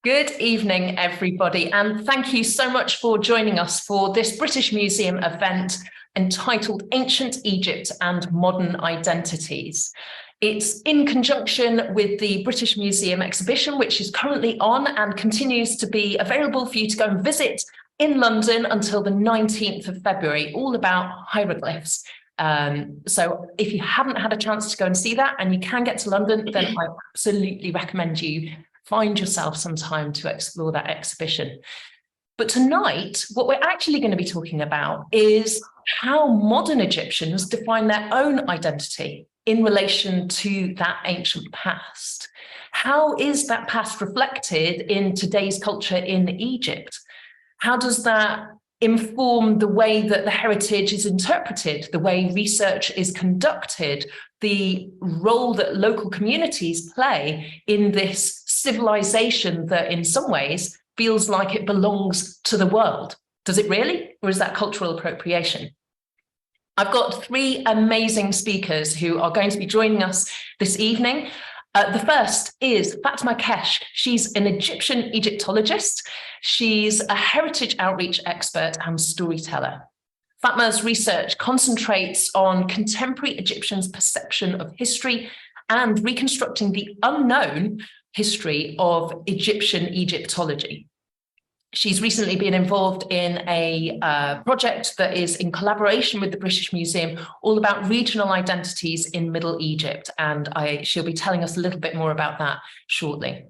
Good evening, everybody, and thank you so much for joining us for this British Museum event entitled Ancient Egypt and Modern Identities. It's in conjunction with the British Museum exhibition, which is currently on and continues to be available for you to go and visit in London until the 19th of February, all about hieroglyphs. So if you haven't had a chance to go and see that and you can get to London, then I absolutely recommend you find yourself some time to explore that exhibition. But tonight, what we're actually going to be talking about is how modern Egyptians define their own identity in relation to that ancient past. How is that past reflected in today's culture in Egypt? How does that inform the way that the heritage is interpreted, the way research is conducted, the role that local communities play in this civilization that in some ways feels like it belongs to the world? Does it really? Or is that cultural appropriation? I've got three amazing speakers who are going to be joining us this evening. The first is Fatma Kesh. She's an Egyptian Egyptologist. She's a heritage outreach expert and storyteller. Fatma's research concentrates on contemporary Egyptians' perception of history and reconstructing the unknown history of Egyptian Egyptology. She's recently been involved in a project that is in collaboration with the British Museum, all about regional identities in Middle Egypt, and she'll be telling us a little bit more about that shortly.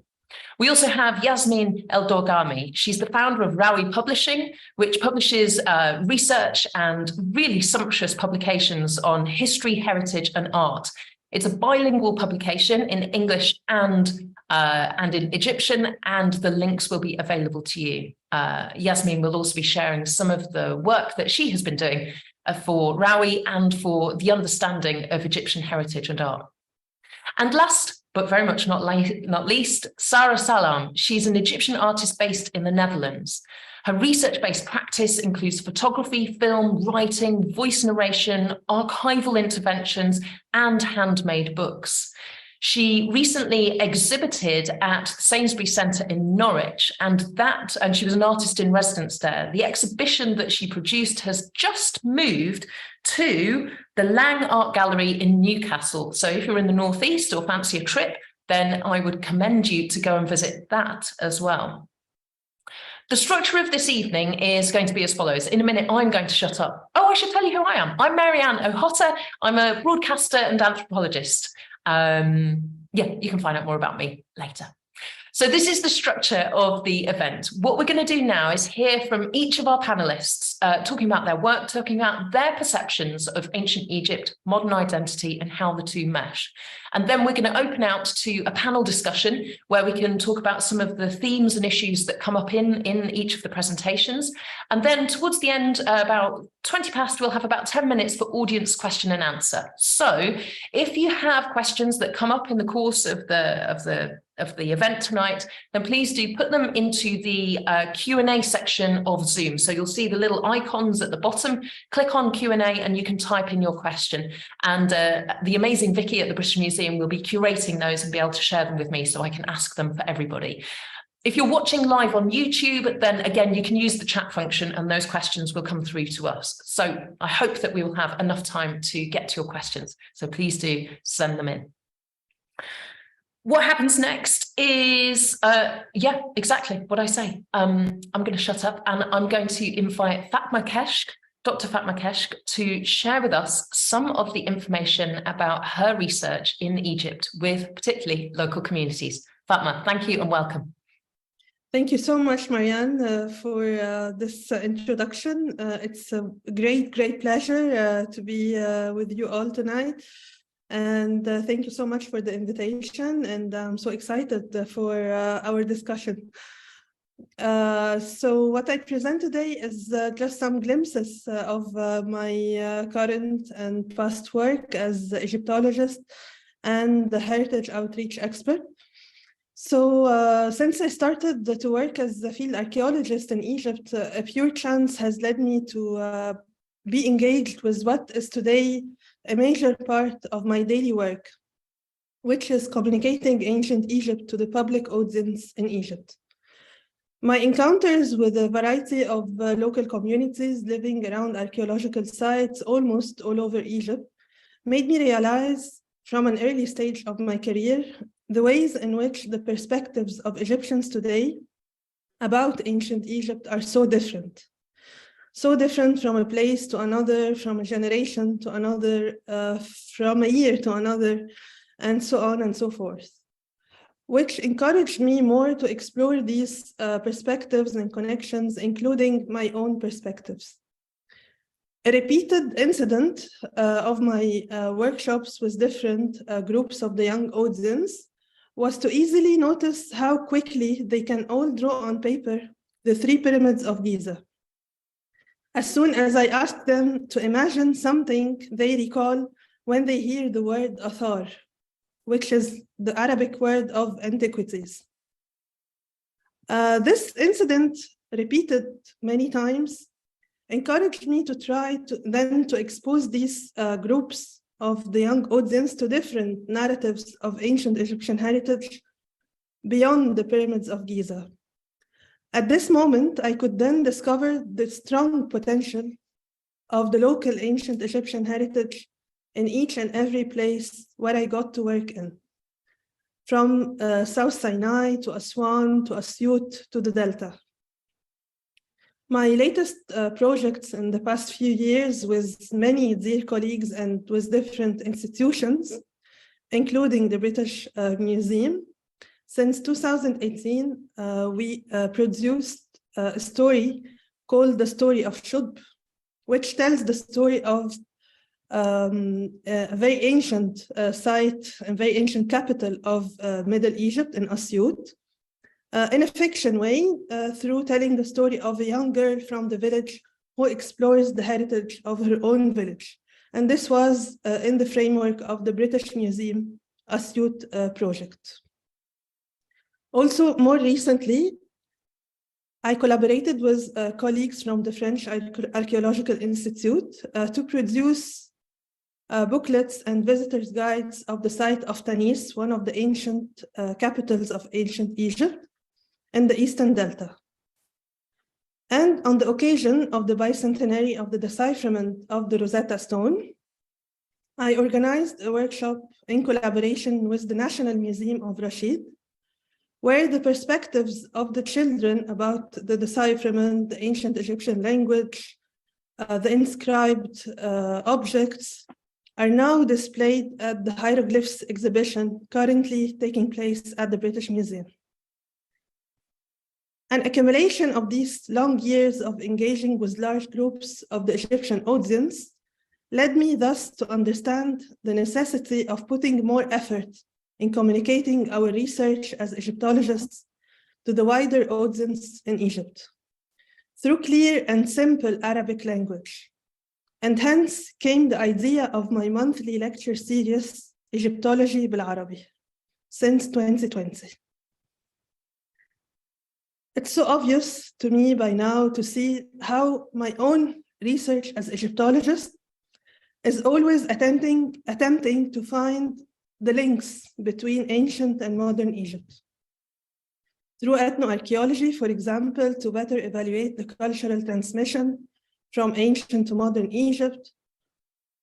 We also have Yasmin El Dorghamy. She's the founder of Rawi Publishing, which publishes research and really sumptuous publications on history, heritage, and art. It's a bilingual publication in English and in Egyptian, and the links will be available to you. Yasmin will also be sharing some of the work that she has been doing for Rawi and for the understanding of Egyptian heritage and art. And last, but very much not least, Sara Sallam. She's an Egyptian artist based in the Netherlands. Her research-based practice includes photography, film, writing, voice narration, archival interventions, and handmade books. She recently exhibited at the Sainsbury's Centre in Norwich, and she was an artist in residence there. The exhibition that she produced has just moved to the Lang Art Gallery in Newcastle. So if you're in the Northeast or fancy a trip, then I would commend you to go and visit that as well. The structure of this evening is going to be as follows. In a minute, I'm going to shut up. Oh, I should tell you who I am. I'm Mary-Ann Ochota. I'm a broadcaster and anthropologist. Yeah, you can find out more about me later. So this is the structure of the event. What we're going to do now is hear from each of our panelists talking about their work, talking about their perceptions of ancient Egypt, modern identity, and how the two mesh. And then we're going to open out to a panel discussion where we can talk about some of the themes and issues that come up in each of the presentations. And then towards the end, about 20 past, we'll have about 10 minutes for audience question and answer. So if you have questions that come up in the course of the event tonight, then please do put them into the Q&A section of Zoom. So you'll see the little icons at the bottom, click on Q&A and you can type in your question. And the amazing Vicky at the British Museum will be curating those and be able to share them with me so I can ask them for everybody. If you're watching live on YouTube, then again, you can use the chat function and those questions will come through to us. So I hope that we will have enough time to get to your questions. So please do send them in. What happens next is, yeah, exactly what I say. I'm going to shut up and I'm going to invite Fatma Keshk, Dr. Fatma Keshk, to share with us some of the information about her research in Egypt with particularly local communities. Fatma, thank you and welcome. Thank you so much, Mary-Ann, for this introduction. It's a great pleasure to be with you all tonight. And thank you so much for the invitation. And I'm so excited for our discussion. So what I present today is just some glimpses of my current and past work as Egyptologist and the heritage outreach expert. So since I started to work as a field archaeologist in Egypt, a pure chance has led me to be engaged with what is today a major part of my daily work, which is communicating ancient Egypt to the public audience in Egypt. My encounters with a variety of local communities living around archaeological sites almost all over Egypt made me realize from an early stage of my career the ways in which the perspectives of Egyptians today about ancient Egypt are so different. So different from a place to another, from a generation to another, from a year to another, and so on and so forth, which encouraged me more to explore these perspectives and connections, including my own perspectives. A repeated incident of my workshops with different groups of the young audience was to easily notice how quickly they can all draw on paper the three pyramids of Giza. As soon as I asked them to imagine something they recall when they hear the word Athar, which is the Arabic word of antiquities. This incident, repeated many times, encouraged me to try to expose these groups of the young audience to different narratives of ancient Egyptian heritage beyond the pyramids of Giza. At this moment, I could then discover the strong potential of the local ancient Egyptian heritage in each and every place where I got to work in, from South Sinai to Aswan to Asyut to the Delta. My latest projects in the past few years with many dear colleagues and with different institutions, including the British Museum. Since 2018, we produced a story called The Story of Shub, which tells the story of a very ancient site and very ancient capital of Middle Egypt in Asyut, in a fiction way, through telling the story of a young girl from the village who explores the heritage of her own village. And this was in the framework of the British Museum Asyut project. Also, more recently, I collaborated with colleagues from the French Archaeological Institute to produce booklets and visitors' guides of the site of Tanis, one of the ancient capitals of ancient Egypt, in the Eastern Delta. And on the occasion of the bicentenary of the decipherment of the Rosetta Stone, I organized a workshop in collaboration with the National Museum of Rashid, where the perspectives of the children about the decipherment, the ancient Egyptian language, the inscribed objects are now displayed at the hieroglyphs exhibition currently taking place at the British Museum. An accumulation of these long years of engaging with large groups of the Egyptian audience led me thus to understand the necessity of putting more effort in communicating our research as Egyptologists to the wider audience in Egypt through clear and simple Arabic language. And hence came the idea of my monthly lecture series, Egyptology بالعربي, since 2020. It's so obvious to me by now to see how my own research as Egyptologist is always attempting to find the links between ancient and modern Egypt. Through ethnoarchaeology, for example, to better evaluate the cultural transmission from ancient to modern Egypt,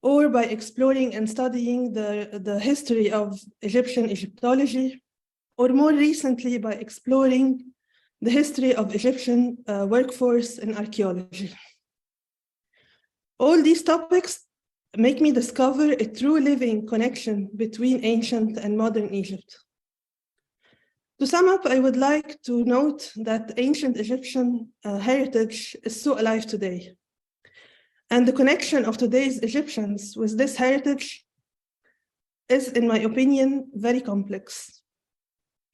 or by exploring and studying the history of Egyptian Egyptology, or more recently by exploring the history of Egyptian workforce in archaeology. All these topics make me discover a true living connection between ancient and modern Egypt. To sum up, I would like to note that ancient Egyptian heritage is so alive today. And the connection of today's Egyptians with this heritage is, in my opinion, very complex.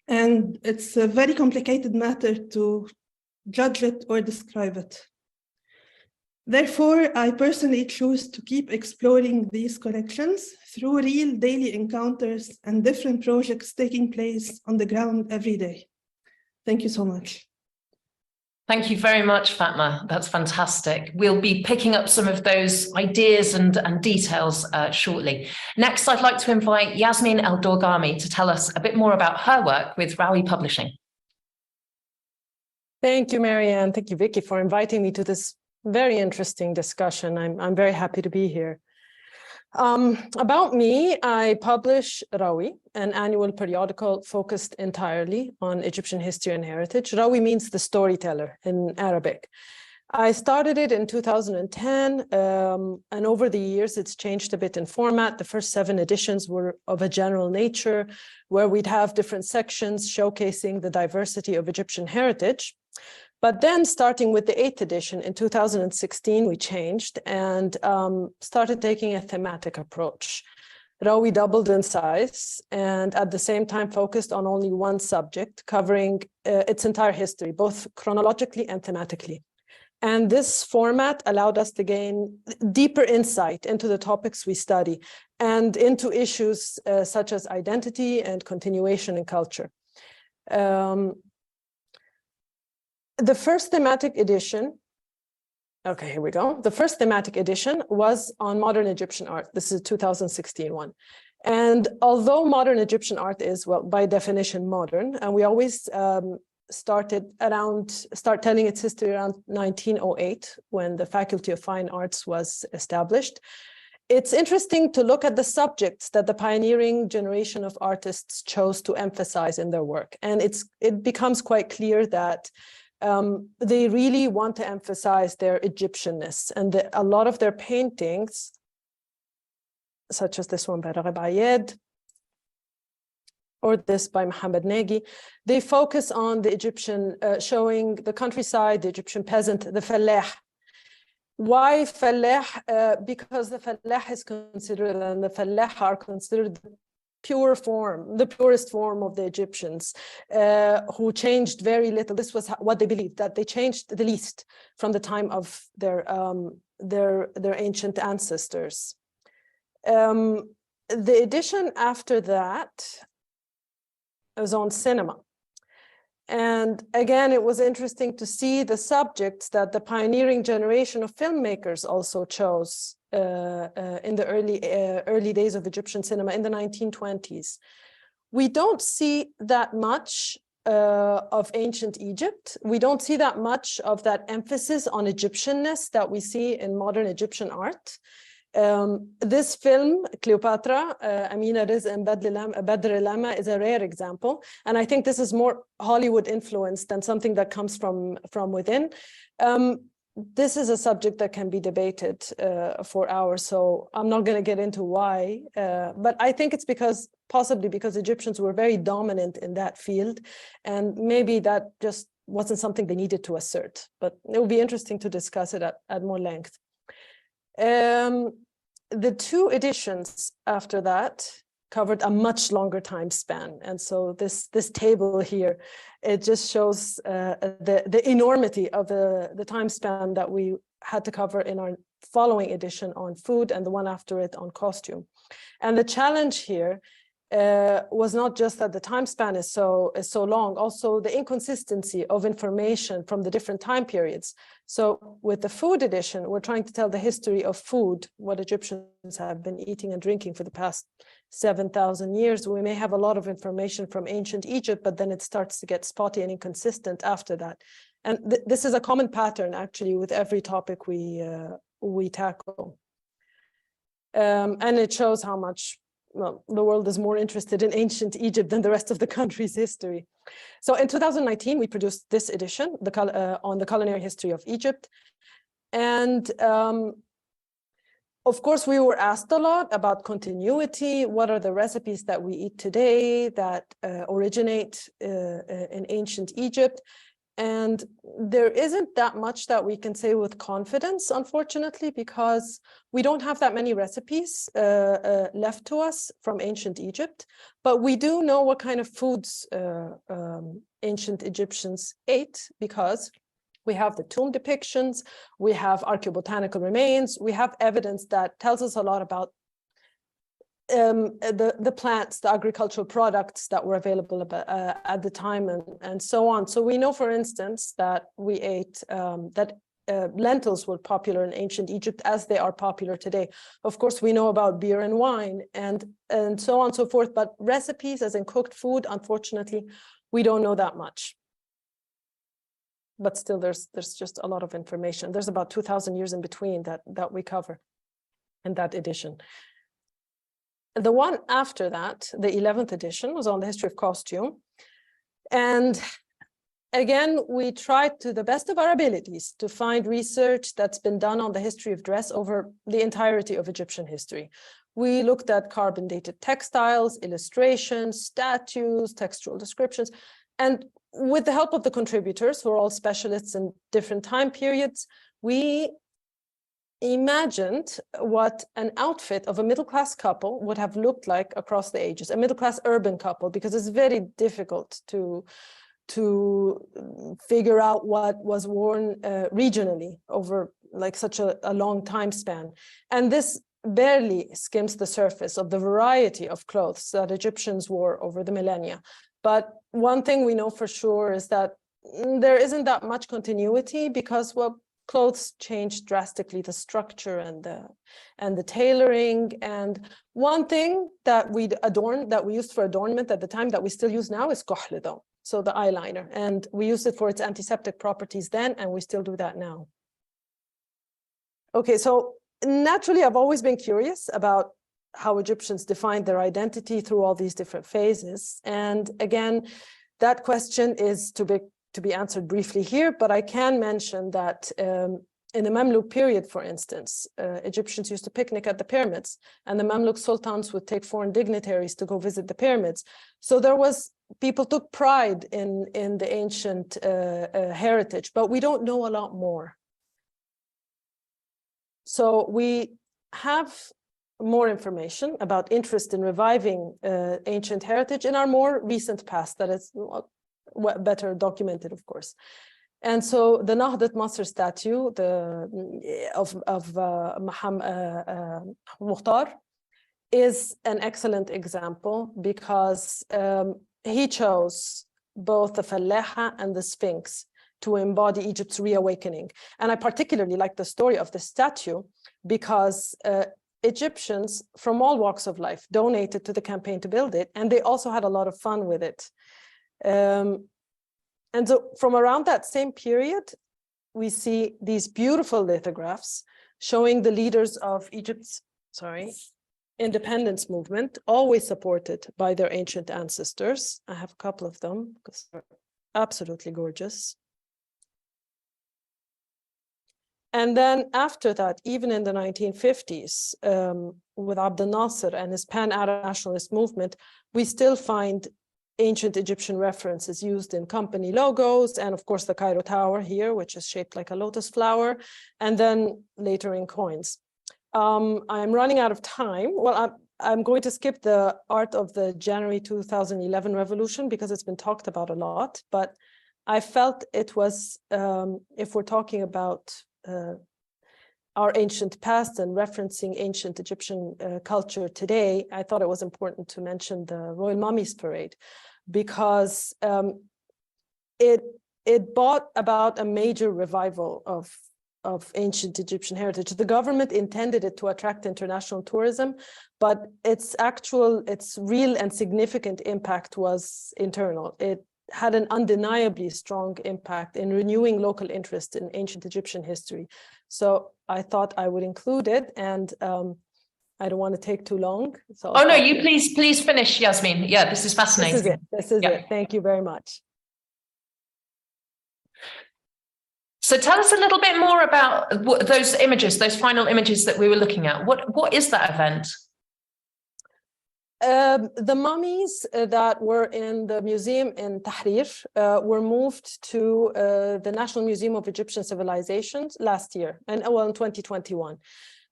And it's a very complicated matter to judge it or describe it. Therefore, I personally choose to keep exploring these connections through real daily encounters and different projects taking place on the ground every day. Thank you so much. Thank you very much, Fatma. That's fantastic. We'll be picking up some of those ideas and details shortly. Next, I'd like to invite Yasmin El Dorghamy to tell us a bit more about her work with Rawi Publishing. Thank you, Mary-Ann. Thank you, Vicky, for inviting me to this very interesting discussion. I'm very happy to be here. About me, I publish Rawi, an annual periodical focused entirely on Egyptian history and heritage. Rawi means the storyteller in Arabic. I started it in 2010, and over the years, it's changed a bit in format. The first 7 editions were of a general nature, where we'd have different sections showcasing the diversity of Egyptian heritage. But then starting with the 8th edition in 2016, we changed and started taking a thematic approach. Rawi doubled in size and at the same time focused on only one subject, covering its entire history, both chronologically and thematically. And this format allowed us to gain deeper insight into the topics we study and into issues such as identity and continuation in culture. The first thematic edition, okay, here we go. The first thematic edition was on modern Egyptian art. This is 2016 one. And although modern Egyptian art is, well, by definition, modern, and we always start telling its history around 1908, when the Faculty of Fine Arts was established. It's interesting to look at the subjects that the pioneering generation of artists chose to emphasize in their work. And it becomes quite clear that they really want to emphasize their Egyptianness, and a lot of their paintings, such as this one by Raghib Ayed, or this by Mohammed Nagy, they focus on the Egyptian, showing the countryside, the Egyptian peasant, the fallah. Why fallah? Because the fallah is considered, and the fallah are considered the purest form of the Egyptians, who changed very little. This was what they believed, that they changed the least from the time of their ancient ancestors. The edition after that was on cinema. And again, it was interesting to see the subjects that the pioneering generation of filmmakers also chose in the early days of Egyptian cinema in the 1920s. We don't see that much of ancient Egypt. We don't see that much of that emphasis on Egyptianness that we see in modern Egyptian art. This film, Cleopatra, Amina Riz and Badr Lama, is a rare example. And I think this is more Hollywood influenced than something that comes from within. This is a subject that can be debated for hours, so I'm not going to get into why. But I think it's possibly because Egyptians were very dominant in that field, and maybe that just wasn't something they needed to assert. But it will be interesting to discuss it at more length. The 2 editions after that covered a much longer time span. And so this table here, it just shows the enormity of the time span that we had to cover in our following edition on food and the one after it on costume. And the challenge here was not just that the time span is so long, also the inconsistency of information from the different time periods. So with the food edition, we're trying to tell the history of food, what Egyptians have been eating and drinking for the past 7,000 years. We may have a lot of information from ancient Egypt, but then it starts to get spotty and inconsistent after that. And this is a common pattern actually with every topic we tackle. And it shows how much the world is more interested in ancient Egypt than the rest of the country's history. So in 2019, we produced this edition on the culinary history of Egypt. And of course, we were asked a lot about continuity. What are the recipes that we eat today that originate in ancient Egypt? And there isn't that much that we can say with confidence, unfortunately, because we don't have that many recipes left to us from ancient Egypt. But we do know what kind of foods ancient Egyptians ate, because we have the tomb depictions, we have archaeobotanical remains, we have evidence that tells us a lot about the plants, the agricultural products that were available at the time, and so on. So we know, for instance, that we ate lentils were popular in ancient Egypt as they are popular today. Of course, we know about beer and wine and so on and so forth, but recipes as in cooked food, unfortunately, we don't know that much. but still there's just a lot of information. There's about 2,000 years in between that we cover in that edition. The one after that, the 11th edition, was on the history of costume. And again, we tried to the best of our abilities to find research that's been done on the history of dress over the entirety of Egyptian history. We looked at carbon dated textiles, illustrations, statues, textual descriptions, and with the help of the contributors, who are all specialists in different time periods, we imagined what an outfit of a middle-class couple would have looked like across the ages, a middle-class urban couple, because it's very difficult to figure out what was worn regionally over like such a long time span. And this barely skims the surface of the variety of clothes that Egyptians wore over the millennia. But one thing we know for sure is that there isn't that much continuity, because, well, clothes changed drastically, the structure and the tailoring. And one thing that we used for adornment at the time that we still use now is kohl, though, so the eyeliner. And we used it for its antiseptic properties then, and we still do that now. Okay, so naturally, I've always been curious about how Egyptians defined their identity through all these different phases. And again, that question is to be answered briefly here, but I can mention that in the Mamluk period, for instance, Egyptians used to picnic at the pyramids, and the Mamluk sultans would take foreign dignitaries to go visit the pyramids. So people took pride in the ancient heritage, but we don't know a lot more. So we have more information about interest in reviving ancient heritage in our more recent past that is better documented, of course. And so the Nahdat Masr statue of Mukhtar is an excellent example, because he chose both the Fallaha and the Sphinx to embody Egypt's reawakening. And I particularly like the story of the statue because Egyptians from all walks of life donated to the campaign to build it, and they also had a lot of fun with it. And so from around that same period, we see these beautiful lithographs showing the leaders of Egypt's independence movement, always supported by their ancient ancestors. I have a couple of them because they're absolutely gorgeous. And then after that, even in the 1950s, with Abdel Nasser and his pan-Arab nationalist movement, we still find ancient Egyptian references used in company logos, and of course the Cairo Tower here, which is shaped like a lotus flower, and then later in coins. I'm running out of time. Well, I'm going to skip the art of the January 2011 revolution because it's been talked about a lot, but I felt it was, if we're talking about our ancient past and referencing ancient Egyptian culture today, I thought it was important to mention the Royal Mummies Parade, because it brought about a major revival of ancient Egyptian heritage. The government intended it to attract international tourism, but its real and significant impact was internal. It had an undeniably strong impact in renewing local interest in ancient Egyptian history. So I thought I would include it, and I don't want to take too long. So oh no, you please finish, Yasmin. Yeah, this is fascinating. This is it. Thank you very much. So tell us a little bit more about those images, those final images that we were looking at. What is that event? The mummies that were in the museum in Tahrir were moved to the National Museum of Egyptian Civilizations last year, in 2021.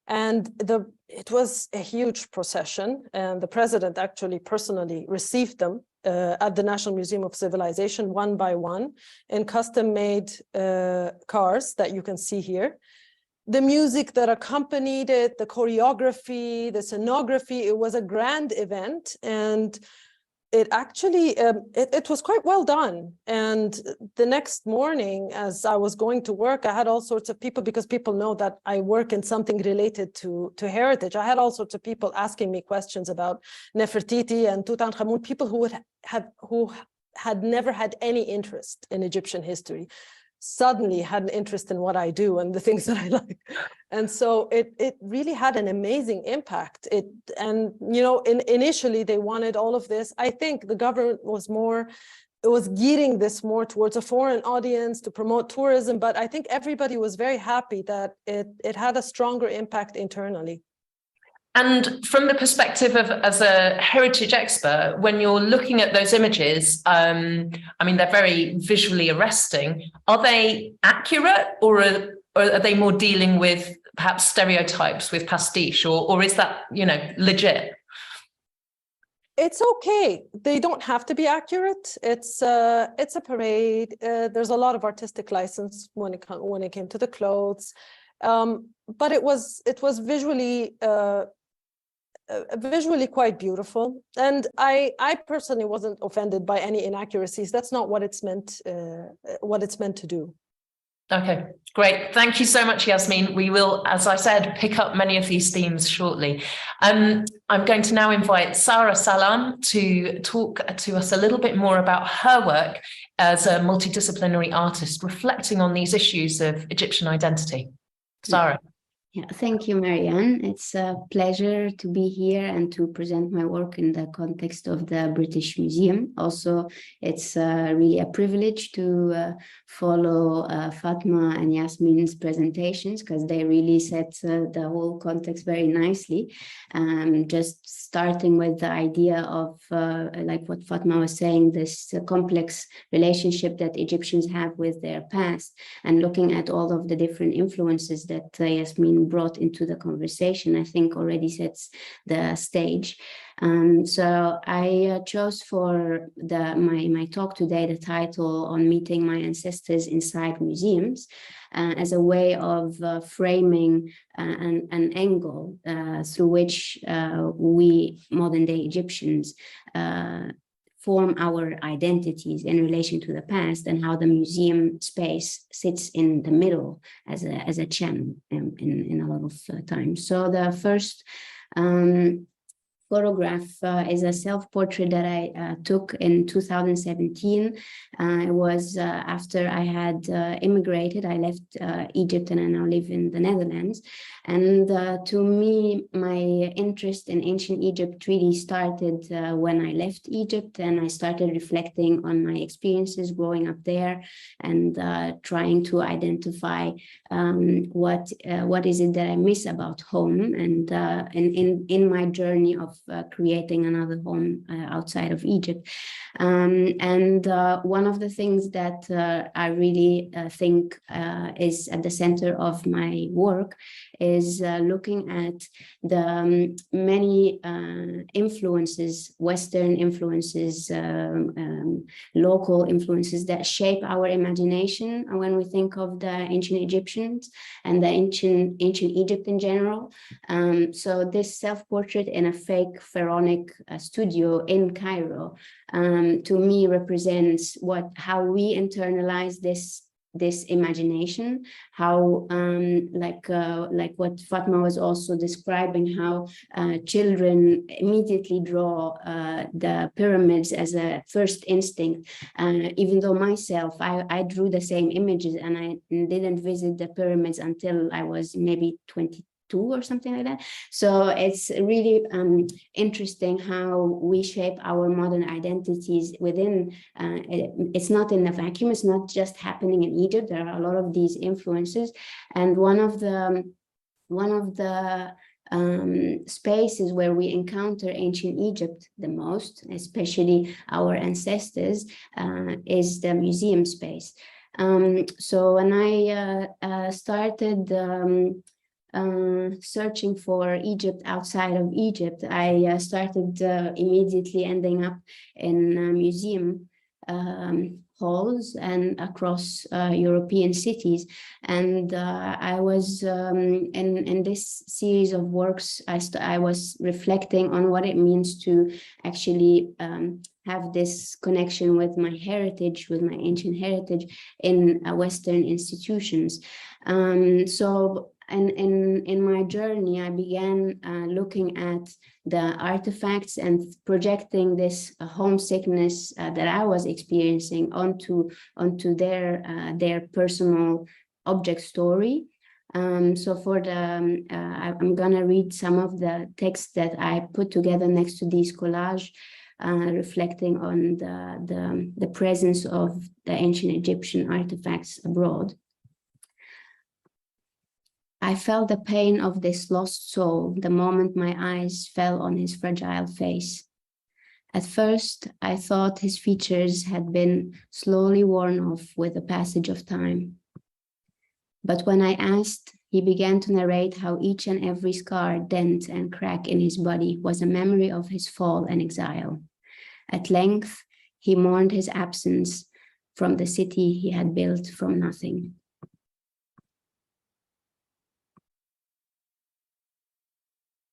And it was a huge procession, and the president actually personally received them at the National Museum of Civilization one by one in custom-made cars that you can see here. The music that accompanied it, the choreography, the scenography, it was a grand event, and it actually, it was quite well done. And the next morning, as I was going to work, I had all sorts of people, because people know that I work in something related to heritage. I had all sorts of people asking me questions about Nefertiti and Tutankhamun, people who had never had any interest in Egyptian history. suddenly had an interest in what I do and the things that I like. And so it really had an amazing impact. Initially they wanted all of this. I think the government was gearing this more towards a foreign audience to promote tourism, but I think everybody was very happy that it had a stronger impact internally. And from the perspective of, as a heritage expert, when you're looking at those images, I mean, they're very visually arresting. Are they accurate, or are they more dealing with perhaps stereotypes with pastiche, or is that, legit? It's okay. They don't have to be accurate. It's a parade. There's a lot of artistic license when it came to the clothes, but it was visually quite beautiful. And I personally wasn't offended by any inaccuracies. That's not what it's meant to do. Okay, great. Thank you so much, Yasmin. We will, as I said, pick up many of these themes shortly. I'm going to now invite Sara Salam to talk to us a little bit more about her work as a multidisciplinary artist, reflecting on these issues of Egyptian identity. Sara. Yeah, thank you, Mary-Ann. It's a pleasure to be here and to present my work in the context of the British Museum. Also, it's really a privilege to follow Fatma and Yasmin's presentations, because they really set the whole context very nicely. Just starting with the idea of, like what Fatma was saying, this complex relationship that Egyptians have with their past, and looking at all of the different influences that Yasmin brought into the conversation, I think already sets the stage. So I chose for my talk today the title on meeting my ancestors inside museums, as a way of framing an angle through which we modern day Egyptians form our identities in relation to the past, and how the museum space sits in the middle as a channel in a lot of times. So the first photograph is a self-portrait that I took in 2017. It was after I had immigrated. I left Egypt and I now live in the Netherlands. And to me, my interest in ancient Egypt really started when I left Egypt, and I started reflecting on my experiences growing up there, and trying to identify what is it that I miss about home, and in my journey of creating another home outside of Egypt. And one of the things that I really think is at the center of my work is looking at the many influences, Western influences, local influences that shape our imagination when we think of the ancient Egyptians and the ancient Egypt in general. So this self-portrait in a fake pharaonic studio in Cairo, to me represents how we internalize this imagination, how like what Fatma was also describing, how children immediately draw the pyramids as a first instinct, even though myself I drew the same images, and I didn't visit the pyramids until I was maybe 22 or something like that. So it's really interesting how we shape our modern identities within, it's not in a vacuum, it's not just happening in Egypt. There are a lot of these influences, and one of the spaces where we encounter ancient Egypt the most, especially our ancestors, is the museum space. So when I started searching for Egypt outside of Egypt, I started immediately ending up in museum halls and across European cities. And I was in this series of works, I was reflecting on what it means to actually have this connection with my heritage, with my ancient heritage in Western institutions. So in my journey, I began looking at the artifacts and projecting this homesickness that I was experiencing onto their personal object story. So for the, I'm gonna read some of the texts that I put together next to these collage, reflecting on the presence of the ancient Egyptian artifacts abroad. I felt the pain of this lost soul the moment my eyes fell on his fragile face. At first, I thought his features had been slowly worn off with the passage of time. But when I asked, he began to narrate how each and every scar, dent, and crack in his body was a memory of his fall and exile. At length, he mourned his absence from the city he had built from nothing.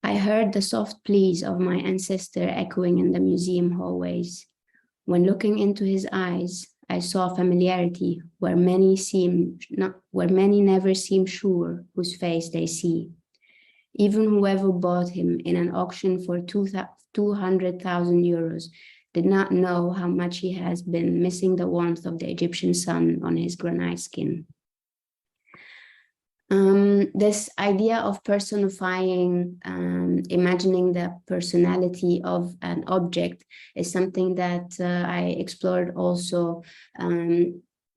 I heard the soft pleas of my ancestor echoing in the museum hallways. When looking into his eyes, I saw familiarity where many never seem sure whose face they see. Even whoever bought him in an auction for 200,000 euros did not know how much he has been missing the warmth of the Egyptian sun on his granite skin. This idea of personifying, imagining the personality of an object is something that I explored also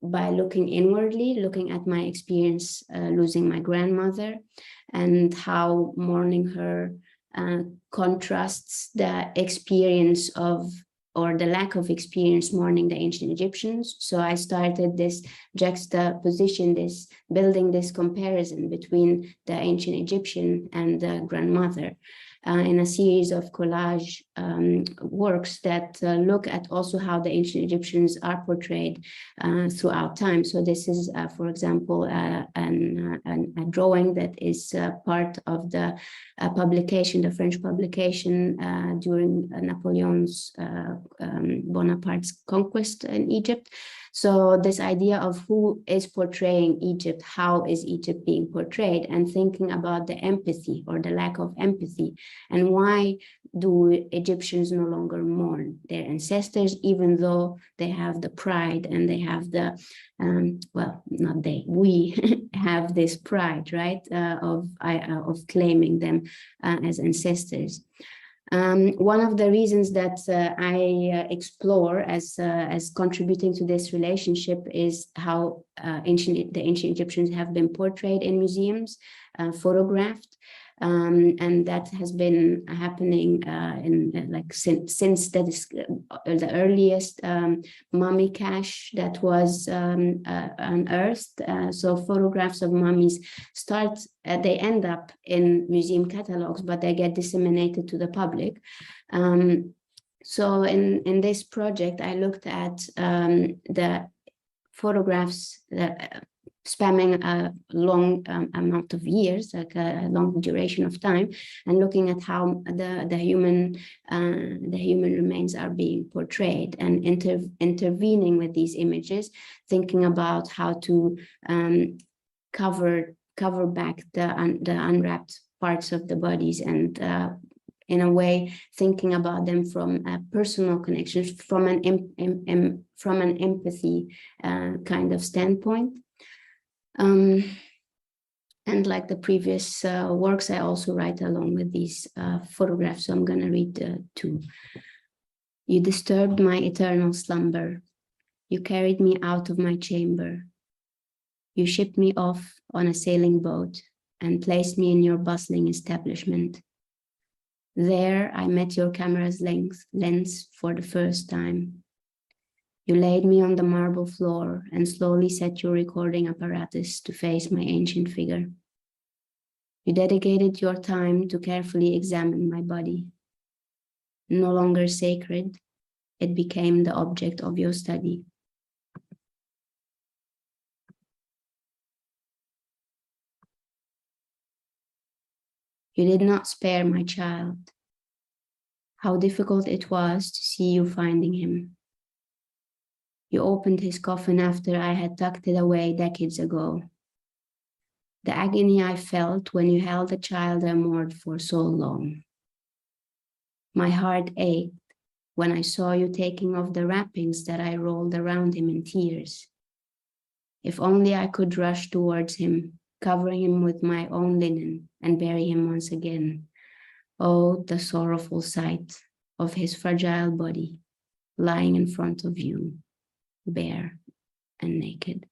by looking inwardly, looking at my experience losing my grandmother and how mourning her contrasts the experience of, or the lack of experience mourning the ancient Egyptians. So I started this juxtaposition, building this comparison between the ancient Egyptian and the grandmother in a series of collage works that look at also how the ancient Egyptians are portrayed throughout time. So this is, for example, a drawing that is part of the publication, the French publication during Napoleon's Bonaparte's conquest in Egypt. So this idea of who is portraying Egypt, how is Egypt being portrayed, and thinking about the empathy or the lack of empathy, and why do Egyptians no longer mourn their ancestors, even though they have the pride and they have the, well, not they, we have this pride, right, of claiming them as ancestors. One of the reasons that I explore as contributing to this relationship is how the ancient Egyptians have been portrayed in museums, photographed, and that has been happening since the earliest mummy cache that was unearthed. So photographs of mummies they end up in museum catalogs, but they get disseminated to the public. So in this project, I looked at the photographs spanning a long amount of years, like a long duration of time, and looking at how the human remains are being portrayed, and intervening with these images, thinking about how to cover back the unwrapped parts of the bodies, and in a way thinking about them from a personal connection, from an empathy kind of standpoint. And like the previous works, I also write along with these photographs. So I'm going to read two. You disturbed my eternal slumber. You carried me out of my chamber. You shipped me off on a sailing boat and placed me in your bustling establishment. There I met your camera's lens for the first time. You laid me on the marble floor and slowly set your recording apparatus to face my ancient figure. You dedicated your time to carefully examine my body. No longer sacred, it became the object of your study. You did not spare my child. How difficult it was to see you finding him. You opened his coffin after I had tucked it away decades ago. the agony I felt when you held the child I mourned for so long. My heart ached when I saw you taking off the wrappings that I rolled around him in tears. If only I could rush towards him, covering him with my own linen and bury him once again. Oh, the sorrowful sight of his fragile body lying in front of you, bare and naked.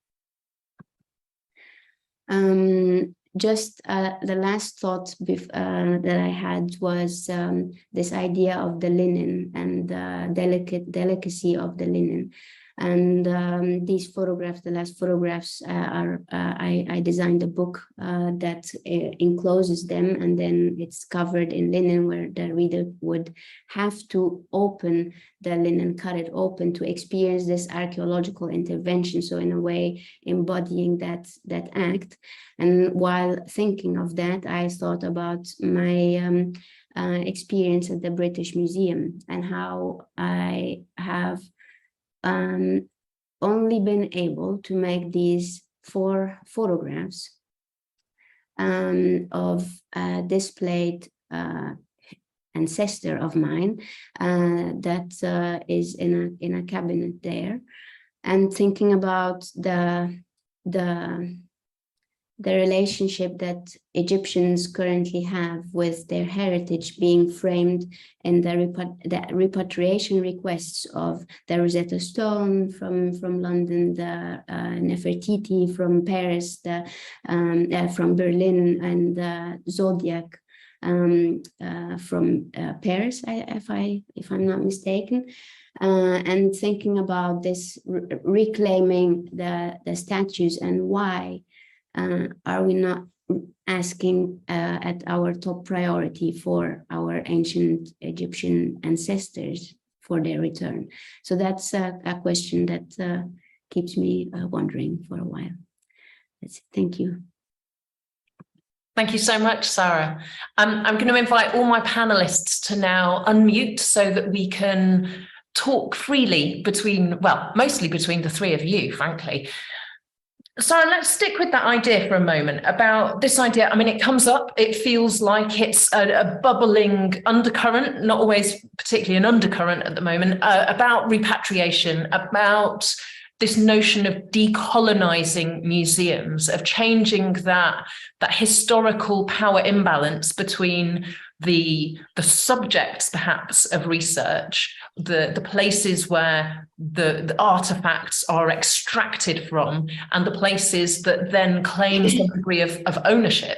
Just the last thought that I had was this idea of the linen and the delicacy of the linen. And these photographs, the last photographs, I designed a book that encloses them, and then it's covered in linen where the reader would have to open the linen, cut it open to experience this archaeological intervention. So in a way, embodying that act. And while thinking of that, I thought about my experience at the British Museum and how I have only been able to make these 4 photographs of a displayed ancestor of mine that is in a cabinet there, and thinking about the relationship that Egyptians currently have with their heritage being framed in the repatriation requests of the Rosetta Stone from London, the Nefertiti from Paris, from Berlin, and the Zodiac from Paris, if I'm not mistaken. And thinking about this reclaiming the statues, and why are we not asking at our top priority for our ancient Egyptian ancestors for their return? So that's a question that keeps me wondering for a while. That's it. Thank you. Thank you so much, Sara. I'm going to invite all my panelists to now unmute so that we can talk freely mostly between the 3 of you, frankly. Sara, let's stick with that idea for a moment, about this idea. I mean, it comes up, it feels like it's a bubbling undercurrent, not always particularly an undercurrent at the moment, about repatriation, about this notion of decolonizing museums, of changing that historical power imbalance between the subjects, perhaps, of research, the places where the artifacts are extracted from, and the places that then claim some degree of ownership.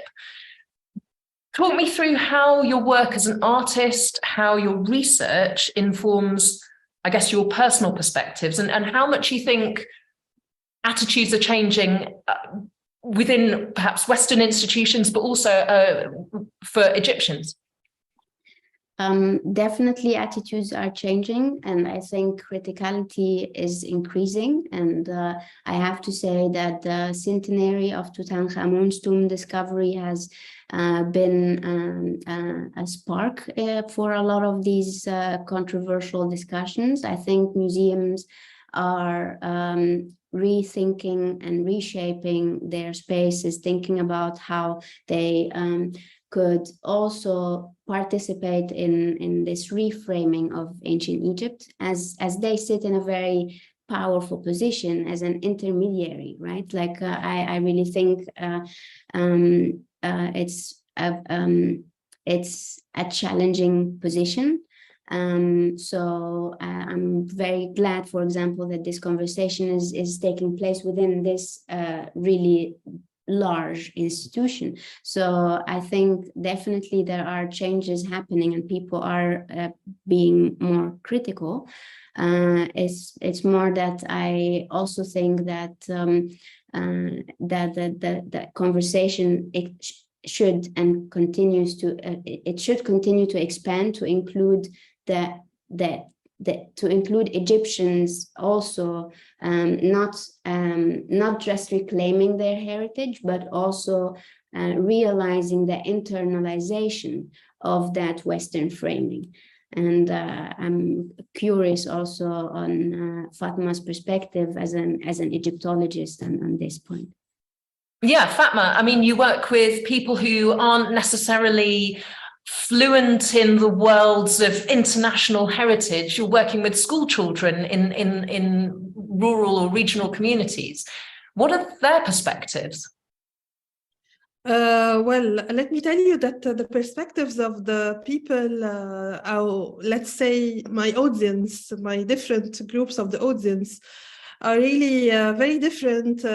Talk me through how your work as an artist, how your research informs, I guess, your personal perspectives, and how much you think attitudes are changing within perhaps Western institutions, but also for Egyptians. Definitely attitudes are changing, and I think criticality is increasing. And I have to say that the centenary of Tutankhamun's tomb discovery has been a spark for a lot of these controversial discussions. I think museums are rethinking and reshaping their spaces, thinking about how they could also participate in this reframing of ancient Egypt, as they sit in a very powerful position as an intermediary, right? Like I really think it's a challenging position. So I'm very glad, for example, that this conversation is taking place within this really large institution. So I think definitely there are changes happening, and people are being more critical. It's more that I also think that the conversation should continue to expand to include to include Egyptians also, not just reclaiming their heritage, but also realizing the internalization of that Western framing. And I'm curious also on Fatma's perspective as an Egyptologist on this point. Yeah, Fatma, I mean, you work with people who aren't necessarily fluent in the worlds of international heritage. You're working with school children in rural or regional communities. What are their perspectives? Well, let me tell you that the perspectives of the people, let's say my audience, my different groups of the audience, are really very different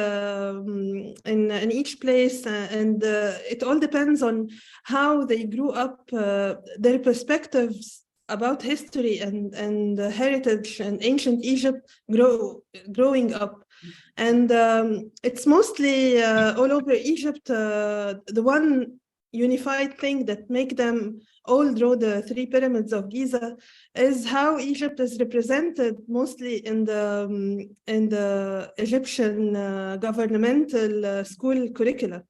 in each place, and it all depends on how they grew up, their perspectives about history and heritage and ancient Egypt growing up. And it's mostly all over Egypt, the one unified thing that make them all draw the three pyramids of Giza is how Egypt is represented mostly in the Egyptian governmental school curricula.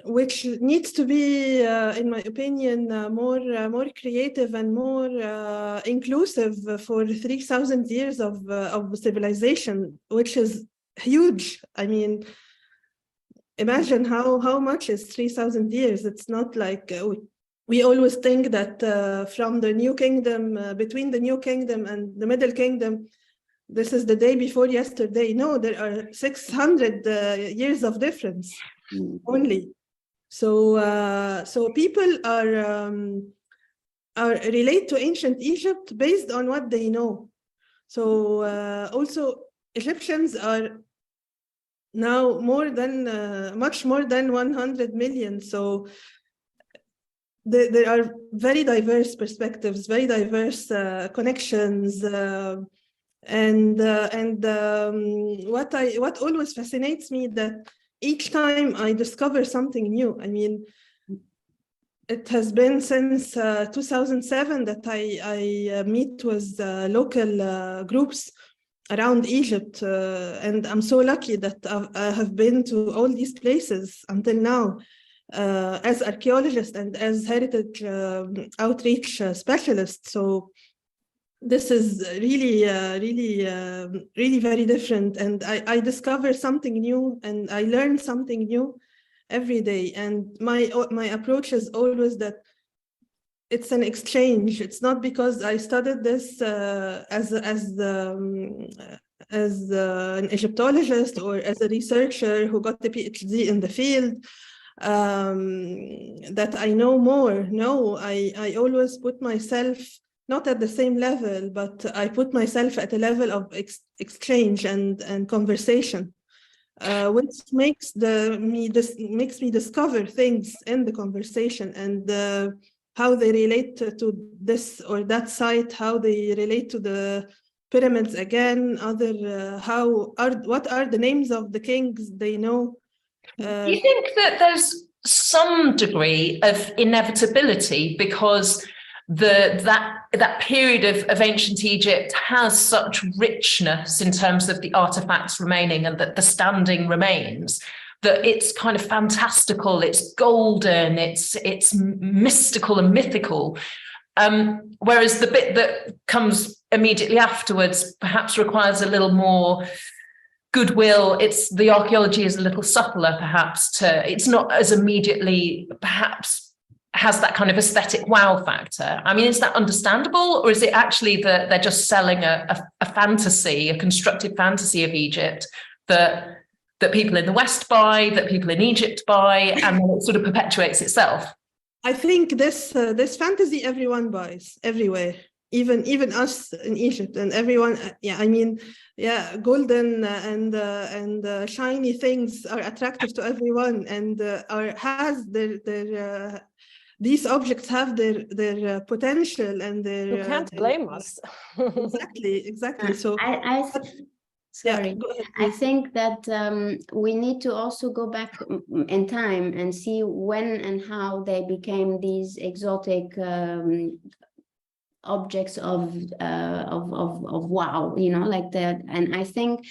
Which needs to be, in my opinion, more creative and more inclusive for 3,000 years of civilization, which is huge. I mean, imagine how much is 3,000 years. It's not like we always think that from the New Kingdom, between the New Kingdom and the Middle Kingdom, this is the day before yesterday. No, there are 600 years of difference only. So people are relate to ancient Egypt based on what they know. So also Egyptians are now much more than 100 million. So there are very diverse perspectives, very diverse connections. What always fascinates me that each time I discover something new. I mean, it has been since 2007 that I meet with local groups around Egypt, and I'm so lucky that I have been to all these places until now as archaeologist and as heritage outreach specialist. So this is really very different, and I discover something new and I learn something new every day. And my approach is always that it's an exchange. It's not because I studied this as an Egyptologist or as a researcher who got the PhD in the field that I know more. No, I always put myself not at the same level, but I put myself at a level of exchange and conversation, which makes me discover things in the conversation and how they relate to this or that site, how they relate to the pyramids again, what are the names of the kings they know. Do you think that there's some degree of inevitability because that period of ancient Egypt has such richness in terms of the artifacts remaining and that the standing remains, that it's kind of fantastical, it's golden, it's mystical and mythical, whereas the bit that comes immediately afterwards perhaps requires a little more goodwill. The archaeology is a little subtler, perhaps. It's not as immediately, perhaps, has that kind of aesthetic wow factor. I mean, is that understandable, or is it actually that they're just selling a fantasy, a constructed fantasy of Egypt that people in the West buy, that people in Egypt buy, and then it sort of perpetuates itself? I think this fantasy everyone buys everywhere, even us in Egypt, and everyone. Yeah, I mean, yeah, golden and shiny things are attractive to everyone, and these objects have their potential and their. You can't blame us. Exactly. So sorry, I think that we need to also go back in time and see when and how they became these exotic objects of wow, you know, like that. And I think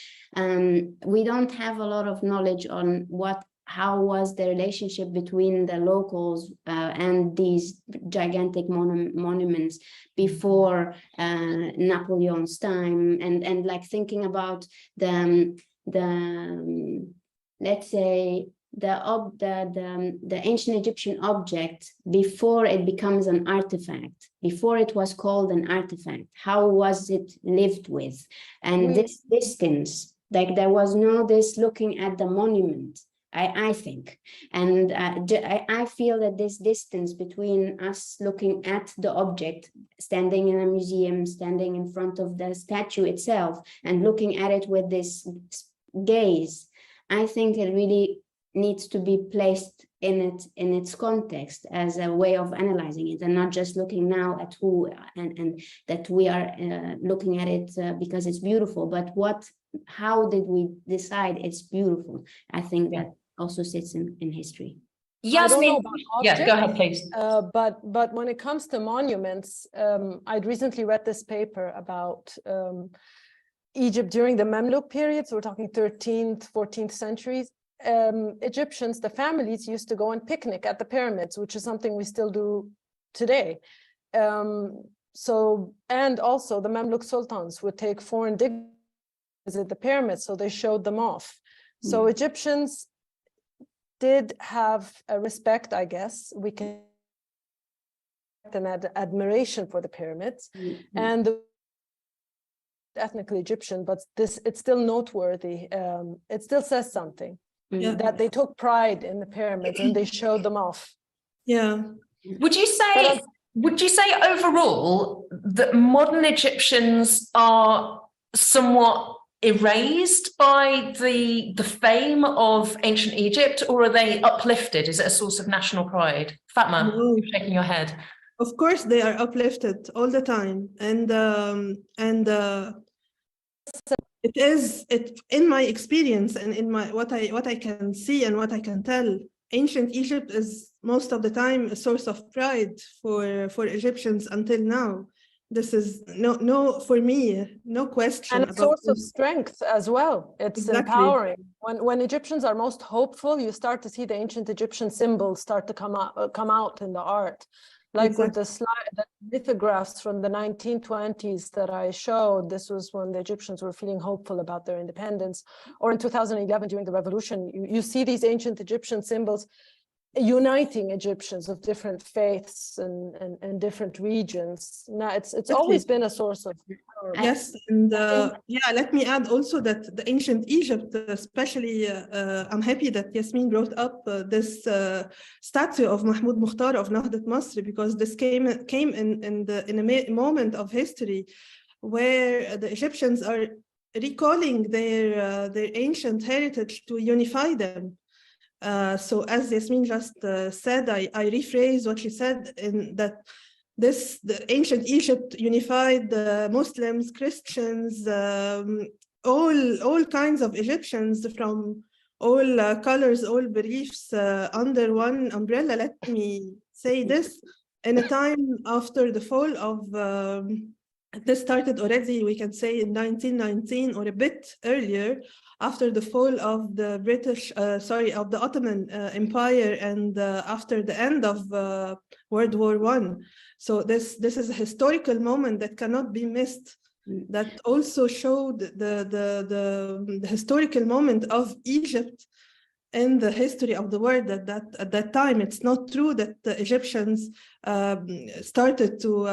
we don't have a lot of knowledge on how was the relationship between the locals and these gigantic monuments before Napoleon's time, and like thinking about the let's say, the ancient Egyptian object before it becomes an artifact, before it was called an artifact? How was it lived with? And this distance, like there was no this looking at the monument, I think. And I feel that this distance between us looking at the object, standing in a museum, standing in front of the statue itself, and looking at it with this gaze, I think it really needs to be placed in its context as a way of analyzing it, and not just looking now at who and that we are looking at it because it's beautiful, but how did we decide it's beautiful? I think that also sits in history. Yasmin, yeah, go ahead, please. But when it comes to monuments, I'd recently read this paper about Egypt during the Mamluk period, so we're talking 13th, 14th centuries. Egyptians, the families used to go and picnic at the pyramids, which is something we still do today. And also the Mamluk sultans would take foreign dignitaries to visit the pyramids, so they showed them off. So Egyptians did have a respect, I guess, we can, an admiration for the pyramids, and the ethnically Egyptian, but it's still noteworthy. It still says something. That they took pride in the pyramids and they showed them off. Yeah. Would you say overall that modern Egyptians are somewhat erased by the fame of ancient Egypt, or are they uplifted? Is it a source of national pride? Fatma, you're shaking your head. Of course, they are uplifted all the time, and it in my experience and in my what I can see and what I can tell, ancient Egypt is most of the time a source of pride for Egyptians until now. This is for me, no question. And a source of strength as well. It's empowering. When Egyptians are most hopeful, you start to see the ancient Egyptian symbols start to come out in the art. Like with the lithographs from the 1920s that I showed, this was when the Egyptians were feeling hopeful about their independence. Or in 2011, during the revolution, you see these ancient Egyptian symbols uniting Egyptians of different faiths and different regions. Now, it's always been a source of power. Yes, and let me add also that the ancient Egypt, especially, I'm happy that Yasmin brought up this statue of Mahmoud Mukhtar of Nahdat Masr, because this came in a moment of history where the Egyptians are recalling their ancient heritage to unify them. So as Yasmin just said, I rephrase what she said, in that the ancient Egypt unified Muslims, Christians, all kinds of Egyptians from all colors, all beliefs under one umbrella. Let me say this, in a time after the fall of, this started already, we can say in 1919 or a bit earlier, after the fall of the of the Ottoman Empire, and after the end of World War I. So this is a historical moment that cannot be missed, that also showed the historical moment of Egypt in the history of the world at that time. It's not true that the Egyptians started to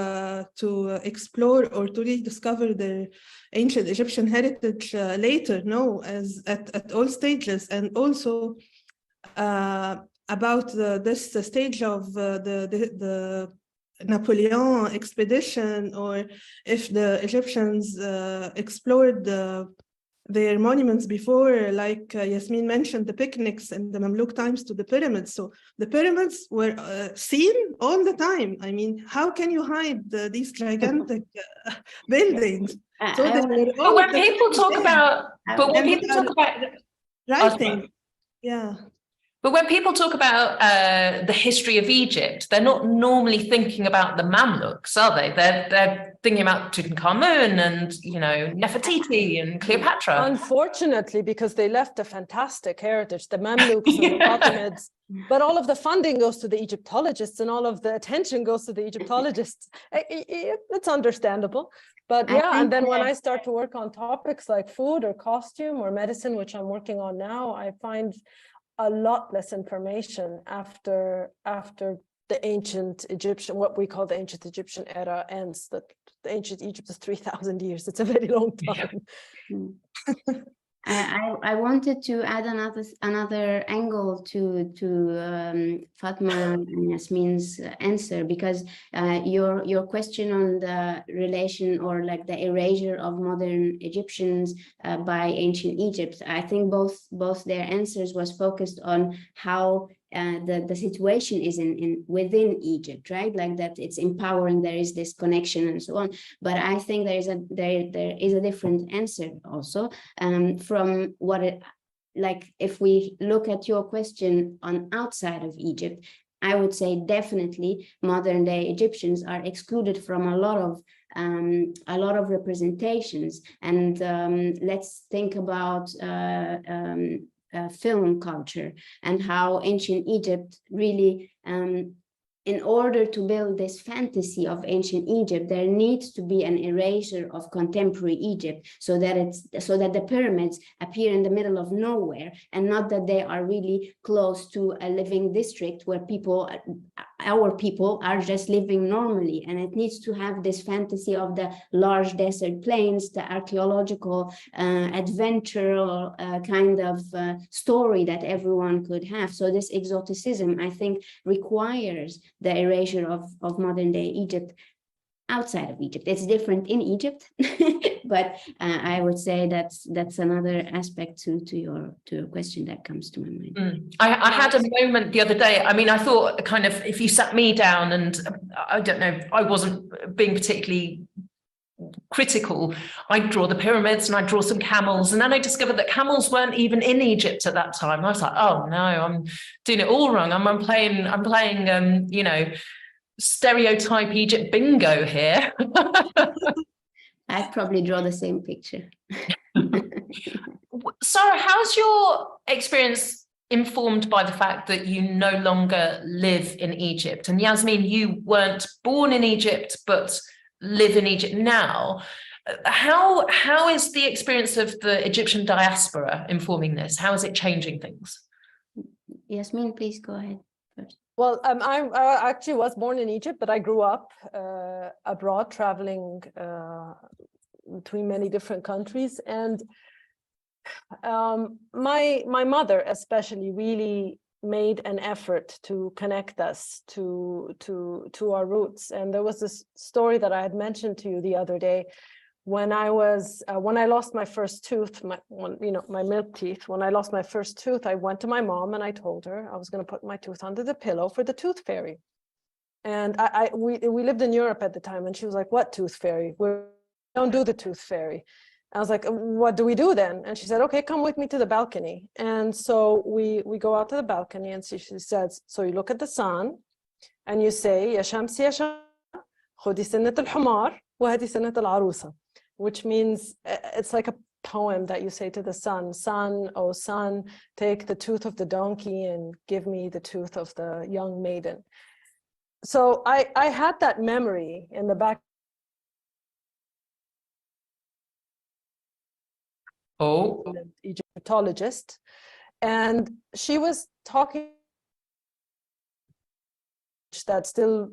explore or to rediscover their ancient Egyptian heritage later. No, as at all stages, and also about this stage of the Napoleon expedition, or if the Egyptians explored their monuments before, like Yasmin mentioned, the picnics in the Mamluk times to the pyramids. So the pyramids were seen all the time. I mean, how can you hide these gigantic buildings? So but when people talk about, writing, yeah. But when people talk about the history of Egypt, they're not normally thinking about the Mamluks, are they? They're thinking about Tutankhamun and, you know, Nefertiti and Cleopatra. Unfortunately, because they left a fantastic heritage, the Mamluks and the Fatimids, but all of the funding goes to the Egyptologists and all of the attention goes to the Egyptologists. It's understandable. But yeah, and then when I start to work on topics like food or costume or medicine, which I'm working on now, I find a lot less information after the ancient Egyptian, what we call the ancient Egyptian era ends. That the ancient Egypt is 3,000 years. It's a very long time. Yeah. I wanted to add another angle to Fatma and Yasmin's answer, because your question on the relation or like the erasure of modern Egyptians by ancient Egypt, I think both their answers was focused on how the situation is within Egypt, right? Like that it's empowering, there is this connection and so on. But I think there is a different answer also from what it, like if we look at your question on outside of Egypt, I would say definitely modern day Egyptians are excluded from a lot of representations. And let's think about film culture and how ancient Egypt really, in order to build this fantasy of ancient Egypt, there needs to be an erasure of contemporary Egypt, so that the pyramids appear in the middle of nowhere, and not that they are really close to a living district where our people are just living normally. And it needs to have this fantasy of the large desert plains, the archaeological adventure kind of story that everyone could have. So this exoticism, I think, requires the erasure of modern day Egypt outside of Egypt. It's different in Egypt, but I would say that's another aspect to your question that comes to my mind. I had a moment the other day. I mean, I thought kind of if you sat me down, and I don't know, I wasn't being particularly critical, I'd draw the pyramids and I'd draw some camels, and then I discovered that camels weren't even in Egypt at that time. I was like, oh no, I'm doing it all wrong. I'm playing you know, stereotype Egypt bingo here. I'd probably draw the same picture. Sara, how's your experience informed by the fact that you no longer live in Egypt? And Yasmin, you weren't born in Egypt, but live in Egypt now. How is the experience of the Egyptian diaspora informing this? How is it changing things? Yasmin, please go ahead first. Well, I actually was born in Egypt, but I grew up abroad, traveling between many different countries. And my mother especially really made an effort to connect us to our roots. And there was this story that I had mentioned to you the other day. When I lost my first tooth, my milk teeth, when I lost my first tooth, I went to my mom and I told her I was going to put my tooth under the pillow for the tooth fairy. And we lived in Europe at the time, and she was like, "What tooth fairy? We don't do the tooth fairy." I was like, "What do we do then?" And she said, "Okay, come with me to the balcony." And so we go out to the balcony, and she says, "So you look at the sun and you say, Ya Shamsi, Ya Shamsi, khudi sinnat al-humar wa hadi sinnat al-arusa," which means it's like a poem that you say to the sun. Sun, oh sun, take the tooth of the donkey and give me the tooth of the young maiden. So I had that memory in the back. Oh, Egyptologist, and she was talking that still.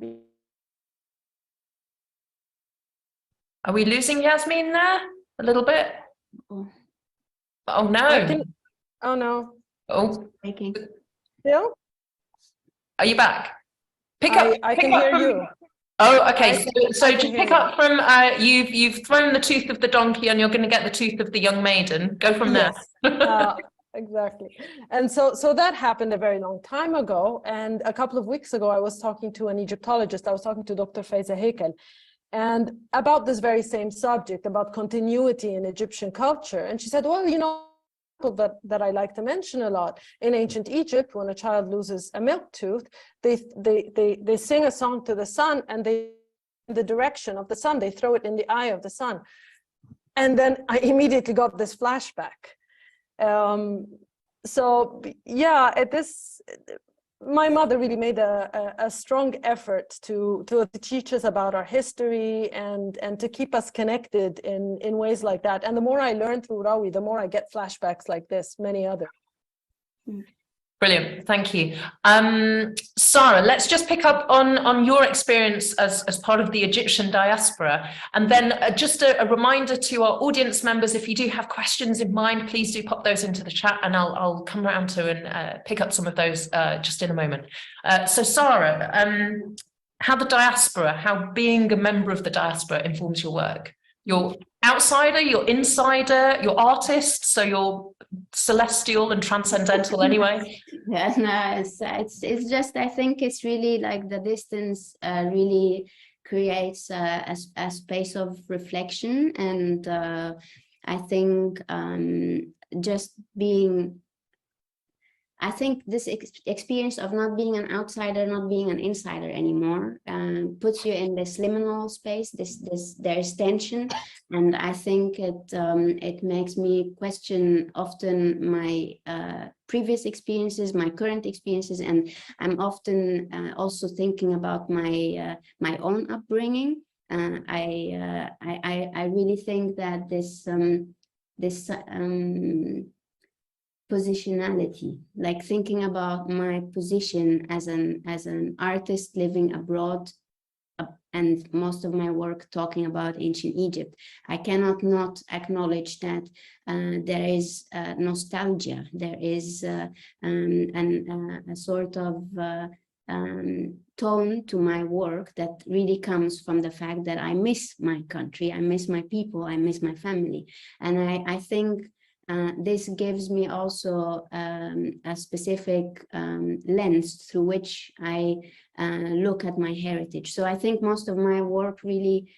are we losing Yasmin there a little bit? Oh no. Oh no. Oh, Still? are you back? I can hear you. Oh, okay. So just pick up from you've thrown the tooth of the donkey and you're going to get the tooth of the young maiden. Go from there. Exactly. And so that happened a very long time ago. And a couple of weeks ago, I was talking to an Egyptologist. I was talking to Dr. Faiza Heikel, and about this very same subject, about continuity in Egyptian culture. And she said, well, you know, that I like to mention a lot, in ancient Egypt, when a child loses a milk tooth, they sing a song to the sun, and they the direction of the sun. They throw it in the eye of the sun. And then I immediately got this flashback. So yeah, my mother really made a strong effort to teach us about our history and to keep us connected in ways like that. And the more I learn through Rawi, the more I get flashbacks like this, many others. Brilliant, thank you. Sarah, let's just pick up on your experience as part of the Egyptian diaspora. And then just a reminder to our audience members, if you do have questions in mind, please do pop those into the chat and I'll come around to and pick up some of those just in a moment. So Sarah, how the diaspora, how being a member of the diaspora informs your work? You're outsider, you're insider, you're artist, so you're celestial and transcendental anyway. Yeah, no, it's just, I think it's really like the distance really creates a space of reflection, and I think just being, I think this experience of not being an outsider, not being an insider anymore, puts you in this liminal space. There is tension, and I think it makes me question often my previous experiences, my current experiences, and I'm often also thinking about my my own upbringing. I really think that this positionality, like thinking about my position as an artist living abroad, and most of my work talking about ancient Egypt, I cannot not acknowledge that there is nostalgia, there is a sort of tone to my work that really comes from the fact that I miss my country, I miss my people, I miss my family. And I think this gives me also a specific lens through which I look at my heritage. So I think most of my work really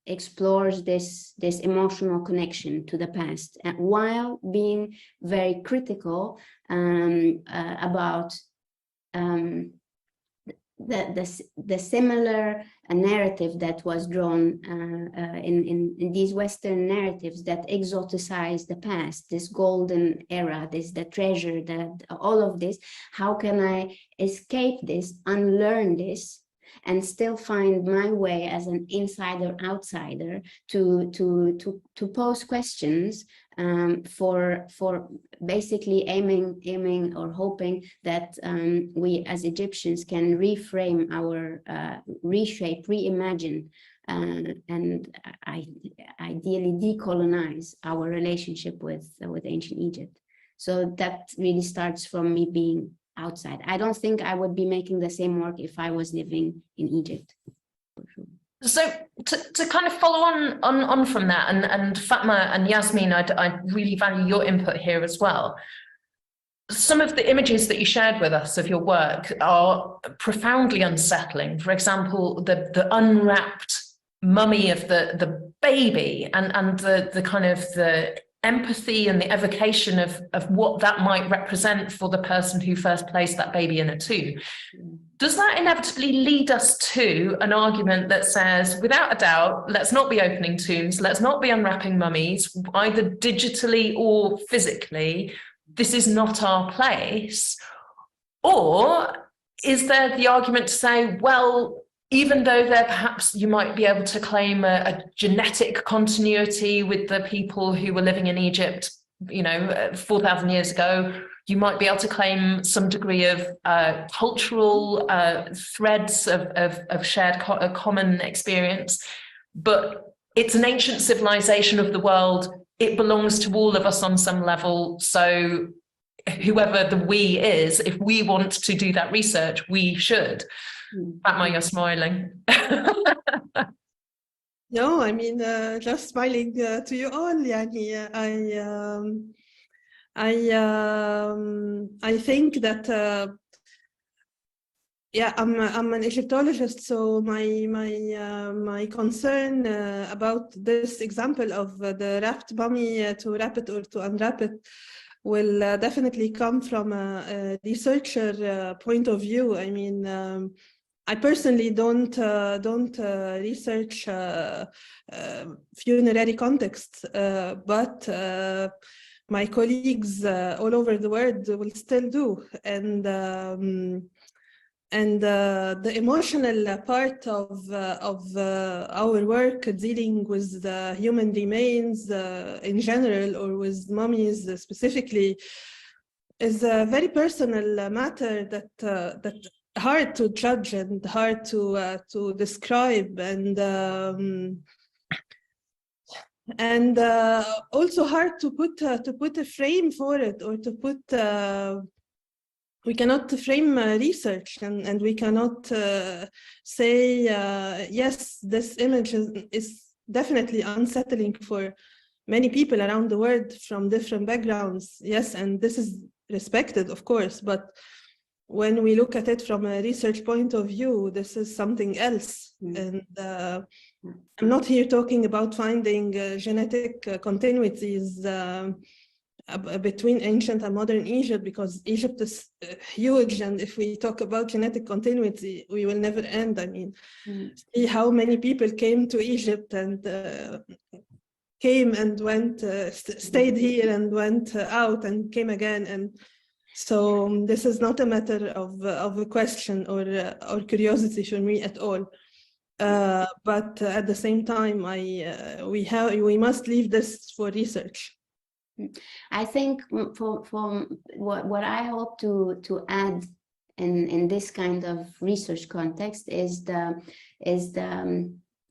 explores this emotional connection to the past, while being very critical about the similar narrative that was drawn in these Western narratives that exoticize the past, this golden era, the treasure, all of this. How can I escape this, unlearn this, and still find my way as an insider outsider to pose questions for basically aiming or hoping that we as Egyptians can reframe our reshape, reimagine, and ideally decolonize our relationship with ancient Egypt. So that really starts from me being outside. I don't think I would be making the same work if I was living in Egypt, for sure. So to kind of follow on from that, and Fatma and Yasmin, I really value your input here as well. Some of the images that you shared with us of your work are profoundly unsettling. For example, the unwrapped mummy of the baby, and the kind of the empathy and the evocation of what that might represent for the person who first placed that baby in a tomb. Does that inevitably lead us to an argument that says, without a doubt, let's not be opening tombs, let's not be unwrapping mummies, either digitally or physically, this is not our place? Or is there the argument to say, well, even though there perhaps you might be able to claim a genetic continuity with the people who were living in Egypt, 4,000 years ago, you might be able to claim some degree of cultural threads of shared common experience, but it's an ancient civilization of the world. It belongs to all of us on some level. So whoever the we is, if we want to do that research, we should. Fatma, you're smiling. No, I mean, just smiling to you all. Yani, I think that I'm an Egyptologist, so my concern about this example of the wrapped mummy, to wrap it or to unwrap it, will definitely come from a researcher point of view. I mean, I personally don't research funerary contexts, but my colleagues all over the world will still do, and the emotional part of our work dealing with the human remains in general, or with mummies specifically, is a very personal matter that hard to judge and hard to describe, and also hard to put a frame for it, or to put we cannot frame research, and we cannot say yes, this image is definitely unsettling for many people around the world from different backgrounds. Yes, and this is respected, of course, but when we look at it from a research point of view, this is something else. And I'm not here talking about finding genetic continuities between ancient and modern Egypt, because Egypt is huge, and if we talk about genetic continuity, we will never end. I mean, see how many people came to Egypt and came and went, stayed here and went out and came again. And so this is not a matter of a question or curiosity for me at all. But at the same time, we must leave this for research. I think for what I hope to add in this kind of research context is the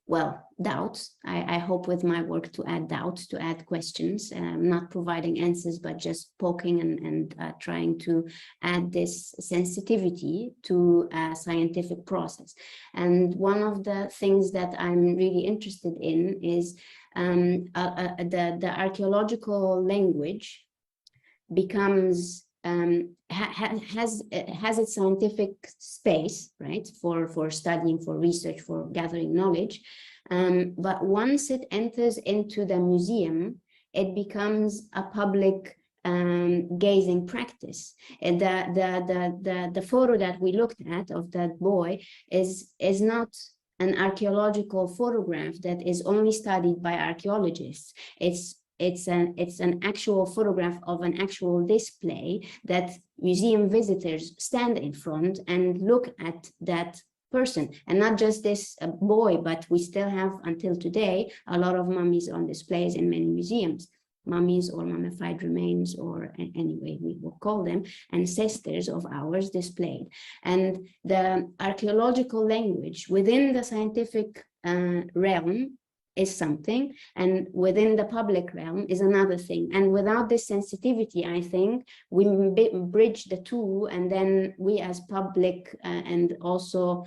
well, doubts. I hope with my work to add doubts, to add questions, not providing answers, but just poking and trying to add this sensitivity to a scientific process. And one of the things that I'm really interested in is the archaeological language becomes has its scientific space, right, for studying, for research, for gathering knowledge, but once it enters into the museum, it becomes a public gazing practice. And the photo that we looked at of that boy is not an archaeological photograph that is only studied by archaeologists. It's an actual photograph of an actual display that museum visitors stand in front and look at that person, and not just this boy, but we still have until today a lot of mummies on displays in many museums, mummies or mummified remains, or anyway we will call them, ancestors of ours displayed. And the archaeological language within the scientific realm is something, and within the public realm is another thing. And without this sensitivity, I think we bridge the two, and then we as public and also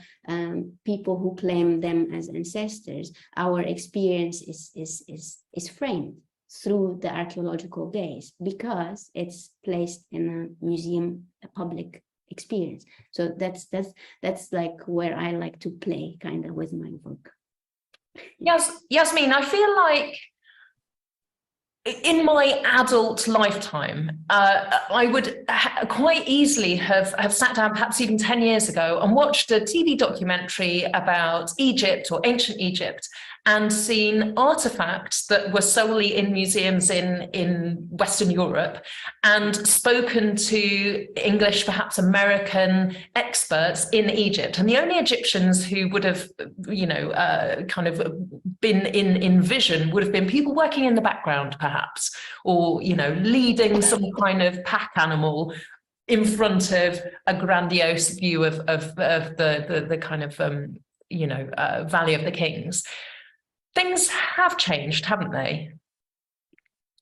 people who claim them as ancestors, our experience is framed through the archaeological gaze, because it's placed in a museum, a public experience. So that's like where I like to play kind of with my work. Yes, Yasmin, I feel like in my adult lifetime, I would quite easily have sat down, perhaps even 10 years ago, and watched a TV documentary about Egypt or ancient Egypt, and seen artifacts that were solely in museums in Western Europe, and spoken to English, perhaps American experts in Egypt. And the only Egyptians who would have, kind of been in vision would have been people working in the background, perhaps, or, leading some kind of pack animal in front of a grandiose view of the kind of, Valley of the Kings. Things have changed, haven't they?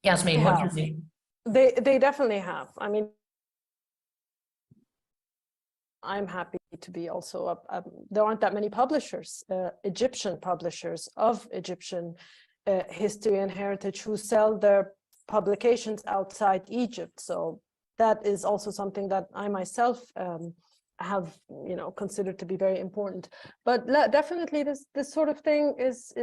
Yasmin, what do you think? They definitely have. I mean, I'm happy to be also, there aren't that many publishers, Egyptian publishers of Egyptian history and heritage, who sell their publications outside Egypt. So that is also something that I myself have considered to be very important. But definitely this sort of thing is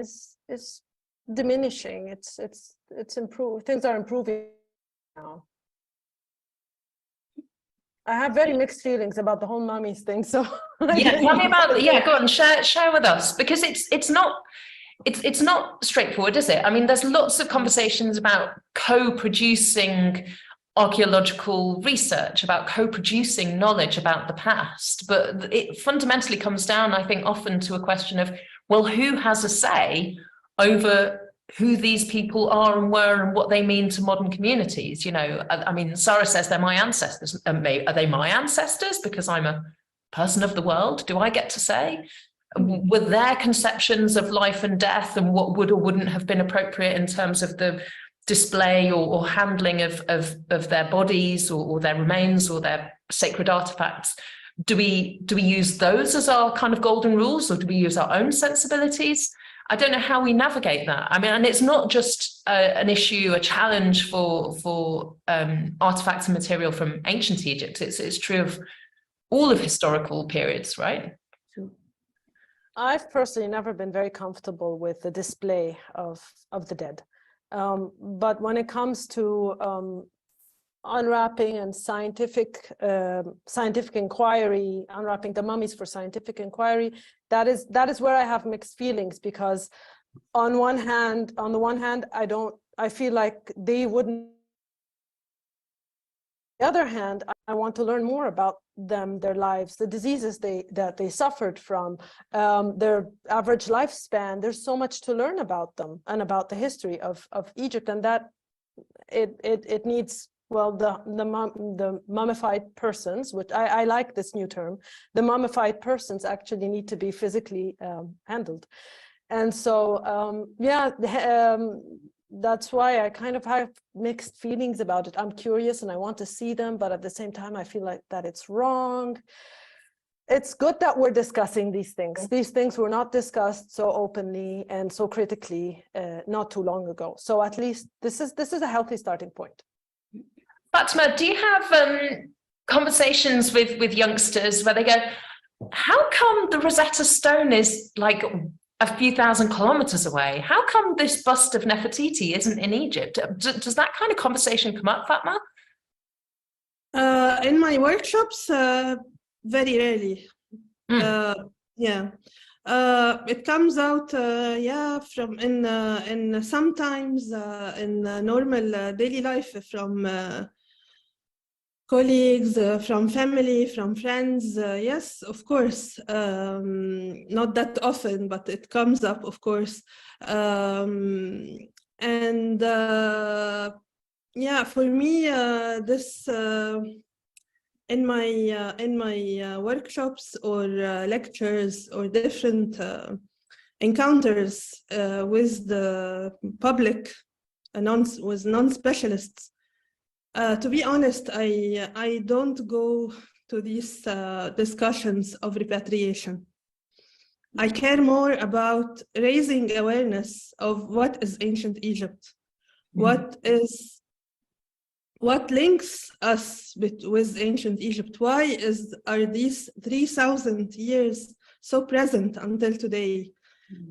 diminishing. It's improved. Things are improving now. I have very mixed feelings about the whole mummies thing. So yeah, tell me about, yeah, go on, share with us, because it's not straightforward, is it? I mean, there's lots of conversations about co-producing archaeological research, about co-producing knowledge about the past, but it fundamentally comes down, I think, often to a question of, well, who has a say over who these people are and were and what they mean to modern communities? You know, I mean, Sara says they're my ancestors. Are they my ancestors because I'm a person of the world? Do I get to say? Were their conceptions of life and death and what would or wouldn't have been appropriate in terms of the display or handling of their bodies or their remains or their sacred artifacts? Do we use those as our kind of golden rules, or do we use our own sensibilities? I don't know how we navigate that. I mean, and it's not just an issue, a challenge for artifacts and material from ancient Egypt. It's true of all of historical periods, right? I've personally never been very comfortable with the display of the dead. But when it comes to unwrapping and scientific inquiry, unwrapping the mummies for scientific inquiry, that is where I have mixed feelings, because on the one hand, I feel like they wouldn't. On the other hand, I want to learn more about them, their lives, the diseases that they suffered from, their average lifespan. There's so much to learn about them and about the history of Egypt, and that it needs, well, the mummified persons, which I like this new term, the mummified persons actually need to be physically handled. And so, that's why I kind of have mixed feelings about it. I'm curious and I want to see them, but at the same time, I feel like that it's wrong. It's good that we're discussing these things. These things were not discussed so openly and so critically not too long ago. So at least this is a healthy starting point. Fatma, do you have conversations with youngsters where they go, how come the Rosetta Stone is like a few thousand kilometers away? How come this bust of Nefertiti isn't in Egypt? Does that kind of conversation come up, Fatma? In my workshops, very rarely. It comes out, from in sometimes in normal daily life from colleagues, from family, from friends. Yes, of course. Not that often, but it comes up, of course. For me, this in my workshops or lectures or different encounters with the public, with non-specialists. To be honest, I don't go to these discussions of repatriation. I care more about raising awareness of what is ancient Egypt, what links us with ancient Egypt. Why are these 3,000 years so present until today?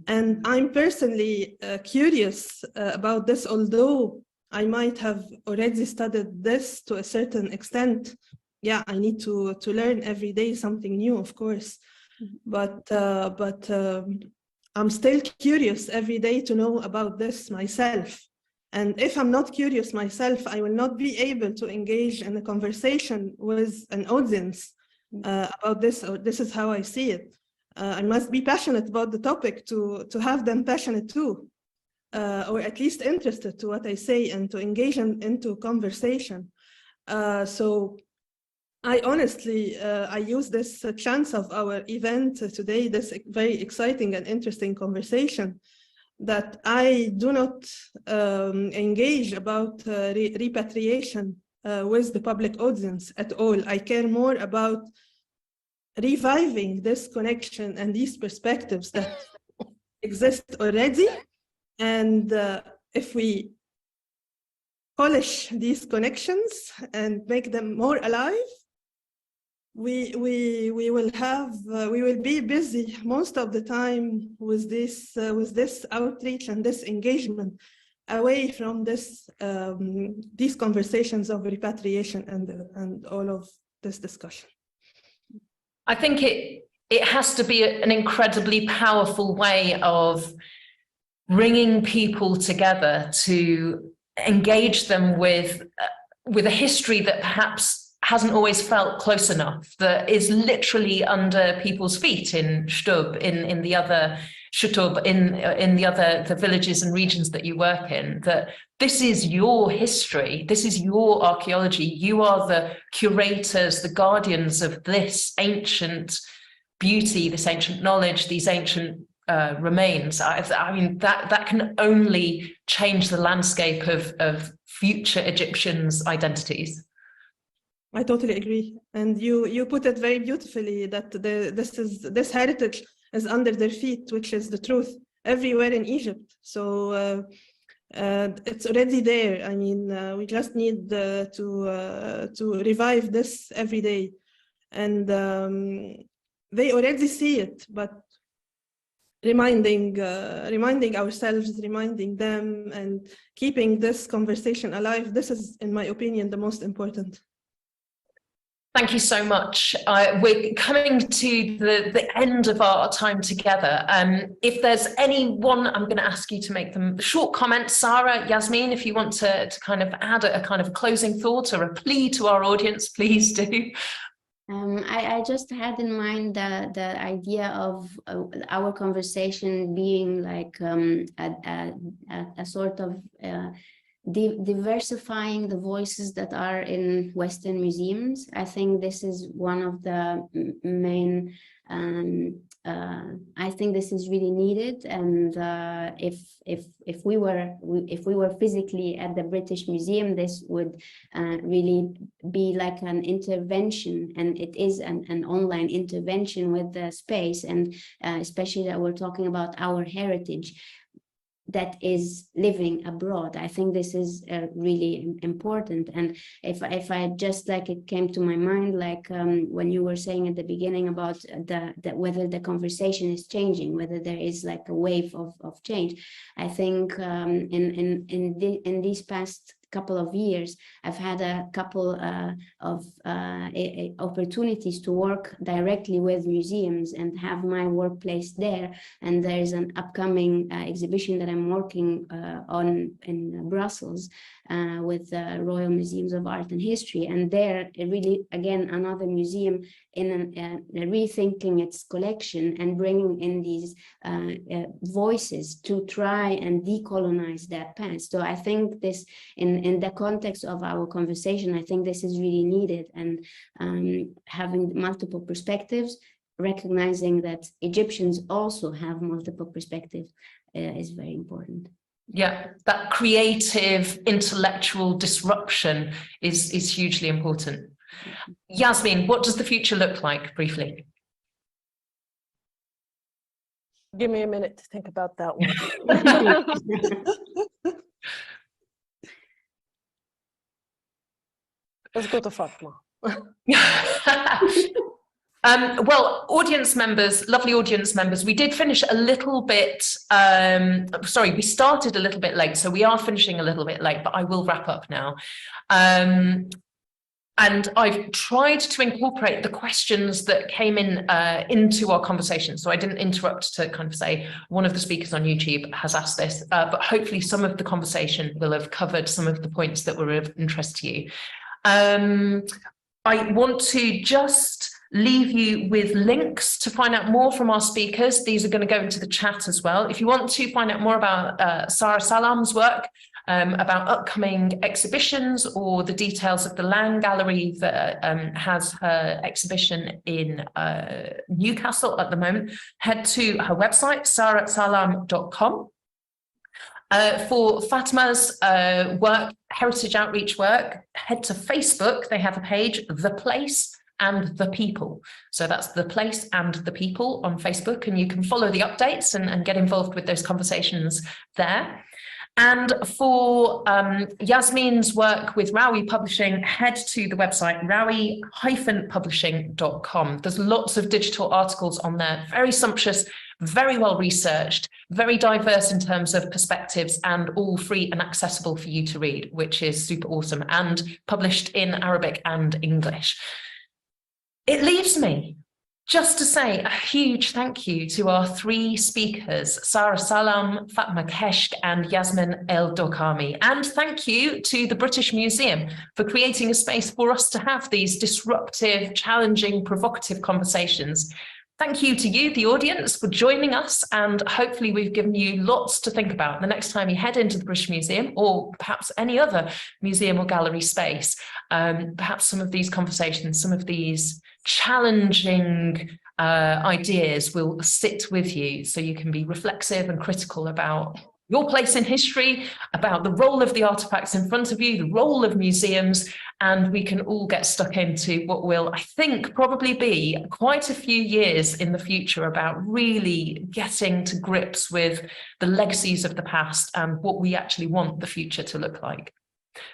And I'm personally curious about this, although I might have already studied this to a certain extent. Yeah, I need to learn every day something new, of course. But I'm still curious every day to know about this myself. And if I'm not curious myself, I will not be able to engage in a conversation with an audience about this, or this is how I see it. I must be passionate about the topic to have them passionate too. Or at least interested to what I say and to engage into conversation. So I honestly, I use this chance of our event today, this very exciting and interesting conversation, that I do not engage about repatriation with the public audience at all. I care more about reviving this connection and these perspectives that exist already. And if we polish these connections and make them more alive, we will be busy most of the time with this outreach and this engagement, away from these conversations of repatriation and all of this discussion. I think it has to be an incredibly powerful way of bringing people together to engage them with a history that perhaps hasn't always felt close enough, that is literally under people's feet in Shtub, in the other Shtub, in the villages and regions that you work in, that this is your history, this is your archaeology, you are the curators, the guardians of this ancient beauty, this ancient knowledge, these ancient remains. I mean, that can only change the landscape of future Egyptians' identities. I totally agree, and you put it very beautifully that this heritage is under their feet, which is the truth everywhere in Egypt. So it's already there. I mean, we just need to revive this every day, and they already see it, but reminding ourselves, reminding them, and keeping this conversation alive, this is, in my opinion, the most important. Thank you so much. We're coming to the end of our time together. If there's anyone, I'm going to ask you to make them short comments. Sara, Yasmin, if you want to kind of add a kind of closing thought or a plea to our audience, please do. I just had in mind the idea of our conversation being like a sort of diversifying the voices that are in Western museums. I think this is one of the main, I think this is really needed. And if we were physically at the British Museum, this would really be like an intervention, and it is an online intervention with the space, and especially that we're talking about our heritage that is living abroad. I think this is really important. And if I just, like, it came to my mind, like when you were saying at the beginning about whether the conversation is changing, whether there is like a wave of change. I think in these past couple of years, I've had a couple of opportunities to work directly with museums and have my workplace there. And there's an upcoming exhibition that I'm working on in Brussels with Royal Museums of Art and History. And there, really, again, another museum in rethinking its collection and bringing in these voices to try and decolonize that past. So I think this, in the context of our conversation, I think this is really needed, and having multiple perspectives, recognizing that Egyptians also have multiple perspectives is very important. Yeah, that creative intellectual disruption is hugely important. Yasmin, what does the future look like, briefly? Give me a minute to think about that one. Let's go to Fatma. Well, audience members, lovely audience members, we did finish a little bit, sorry, we started a little bit late, so we are finishing a little bit late, but I will wrap up now. And I've tried to incorporate the questions that came in into our conversation. So I didn't interrupt to kind of say one of the speakers on YouTube has asked this, but hopefully some of the conversation will have covered some of the points that were of interest to you. I want to just leave you with links to find out more from our speakers. These are going to go into the chat as well. If you want to find out more about Sara Salam's work, about upcoming exhibitions, or the details of the Lang Gallery that has her exhibition in Newcastle at the moment, head to her website, sarasalam.com. For Fatma's work, heritage outreach work, head to Facebook. They have a page, The Place and the People. So that's The Place and the People on Facebook, and you can follow the updates and get involved with those conversations there. And for Yasmin's work with Rawi Publishing, head to the website rawi-publishing.com. There's lots of digital articles on there, very sumptuous, very well researched, very diverse in terms of perspectives, and all free and accessible for you to read, which is super awesome, and published in Arabic and English. It leaves me just to say a huge thank you to our three speakers, Sara Salam, Fatma Keshk, and Yasmin El Dorghamy. And thank you to the British Museum for creating a space for us to have these disruptive, challenging, provocative conversations. Thank you to you, the audience, for joining us, and hopefully we've given you lots to think about the next time you head into the British Museum, or perhaps any other museum or gallery space. Perhaps some of these conversations, some of these challenging ideas will sit with you, so you can be reflexive and critical about your place in history, about the role of the artifacts in front of you, the role of museums, and we can all get stuck into what will, I think, probably be quite a few years in the future about really getting to grips with the legacies of the past and what we actually want the future to look like.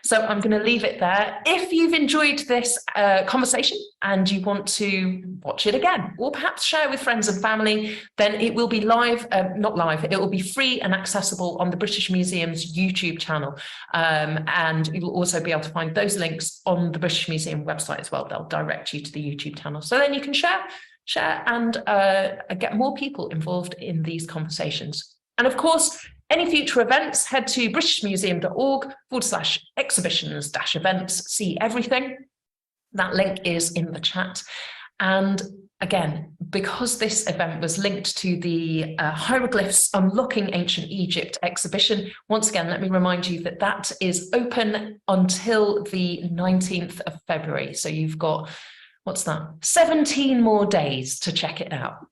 So I'm going to leave it there. If you've enjoyed this conversation and you want to watch it again, or perhaps share with friends and family, then it will be live, not live, it will be free and accessible on the British Museum's YouTube channel. And you'll also be able to find those links on the British Museum website as well. They'll direct you to the YouTube channel. So then you can share and get more people involved in these conversations. And of course, any future events, head to britishmuseum.org/exhibitions-events, see everything. That link is in the chat. And again, because this event was linked to the Hieroglyphs Unlocking Ancient Egypt exhibition, once again, let me remind you that that is open until the 19th of February. So you've got, what's that, 17 more days to check it out.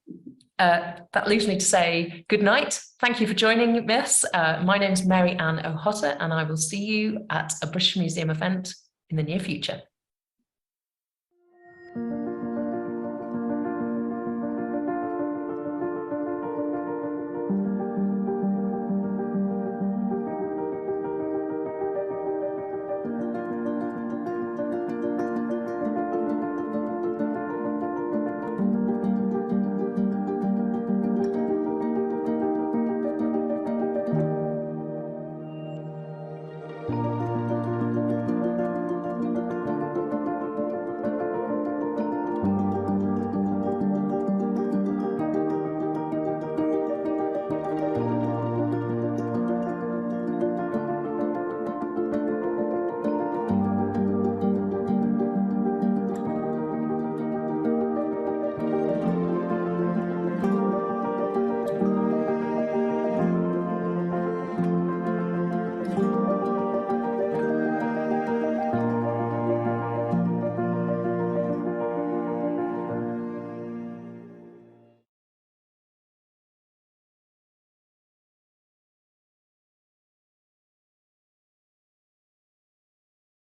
That leaves me to say good night. Thank you for joining us. My name is Mary-Ann Ochota, and I will see you at a British Museum event in the near future.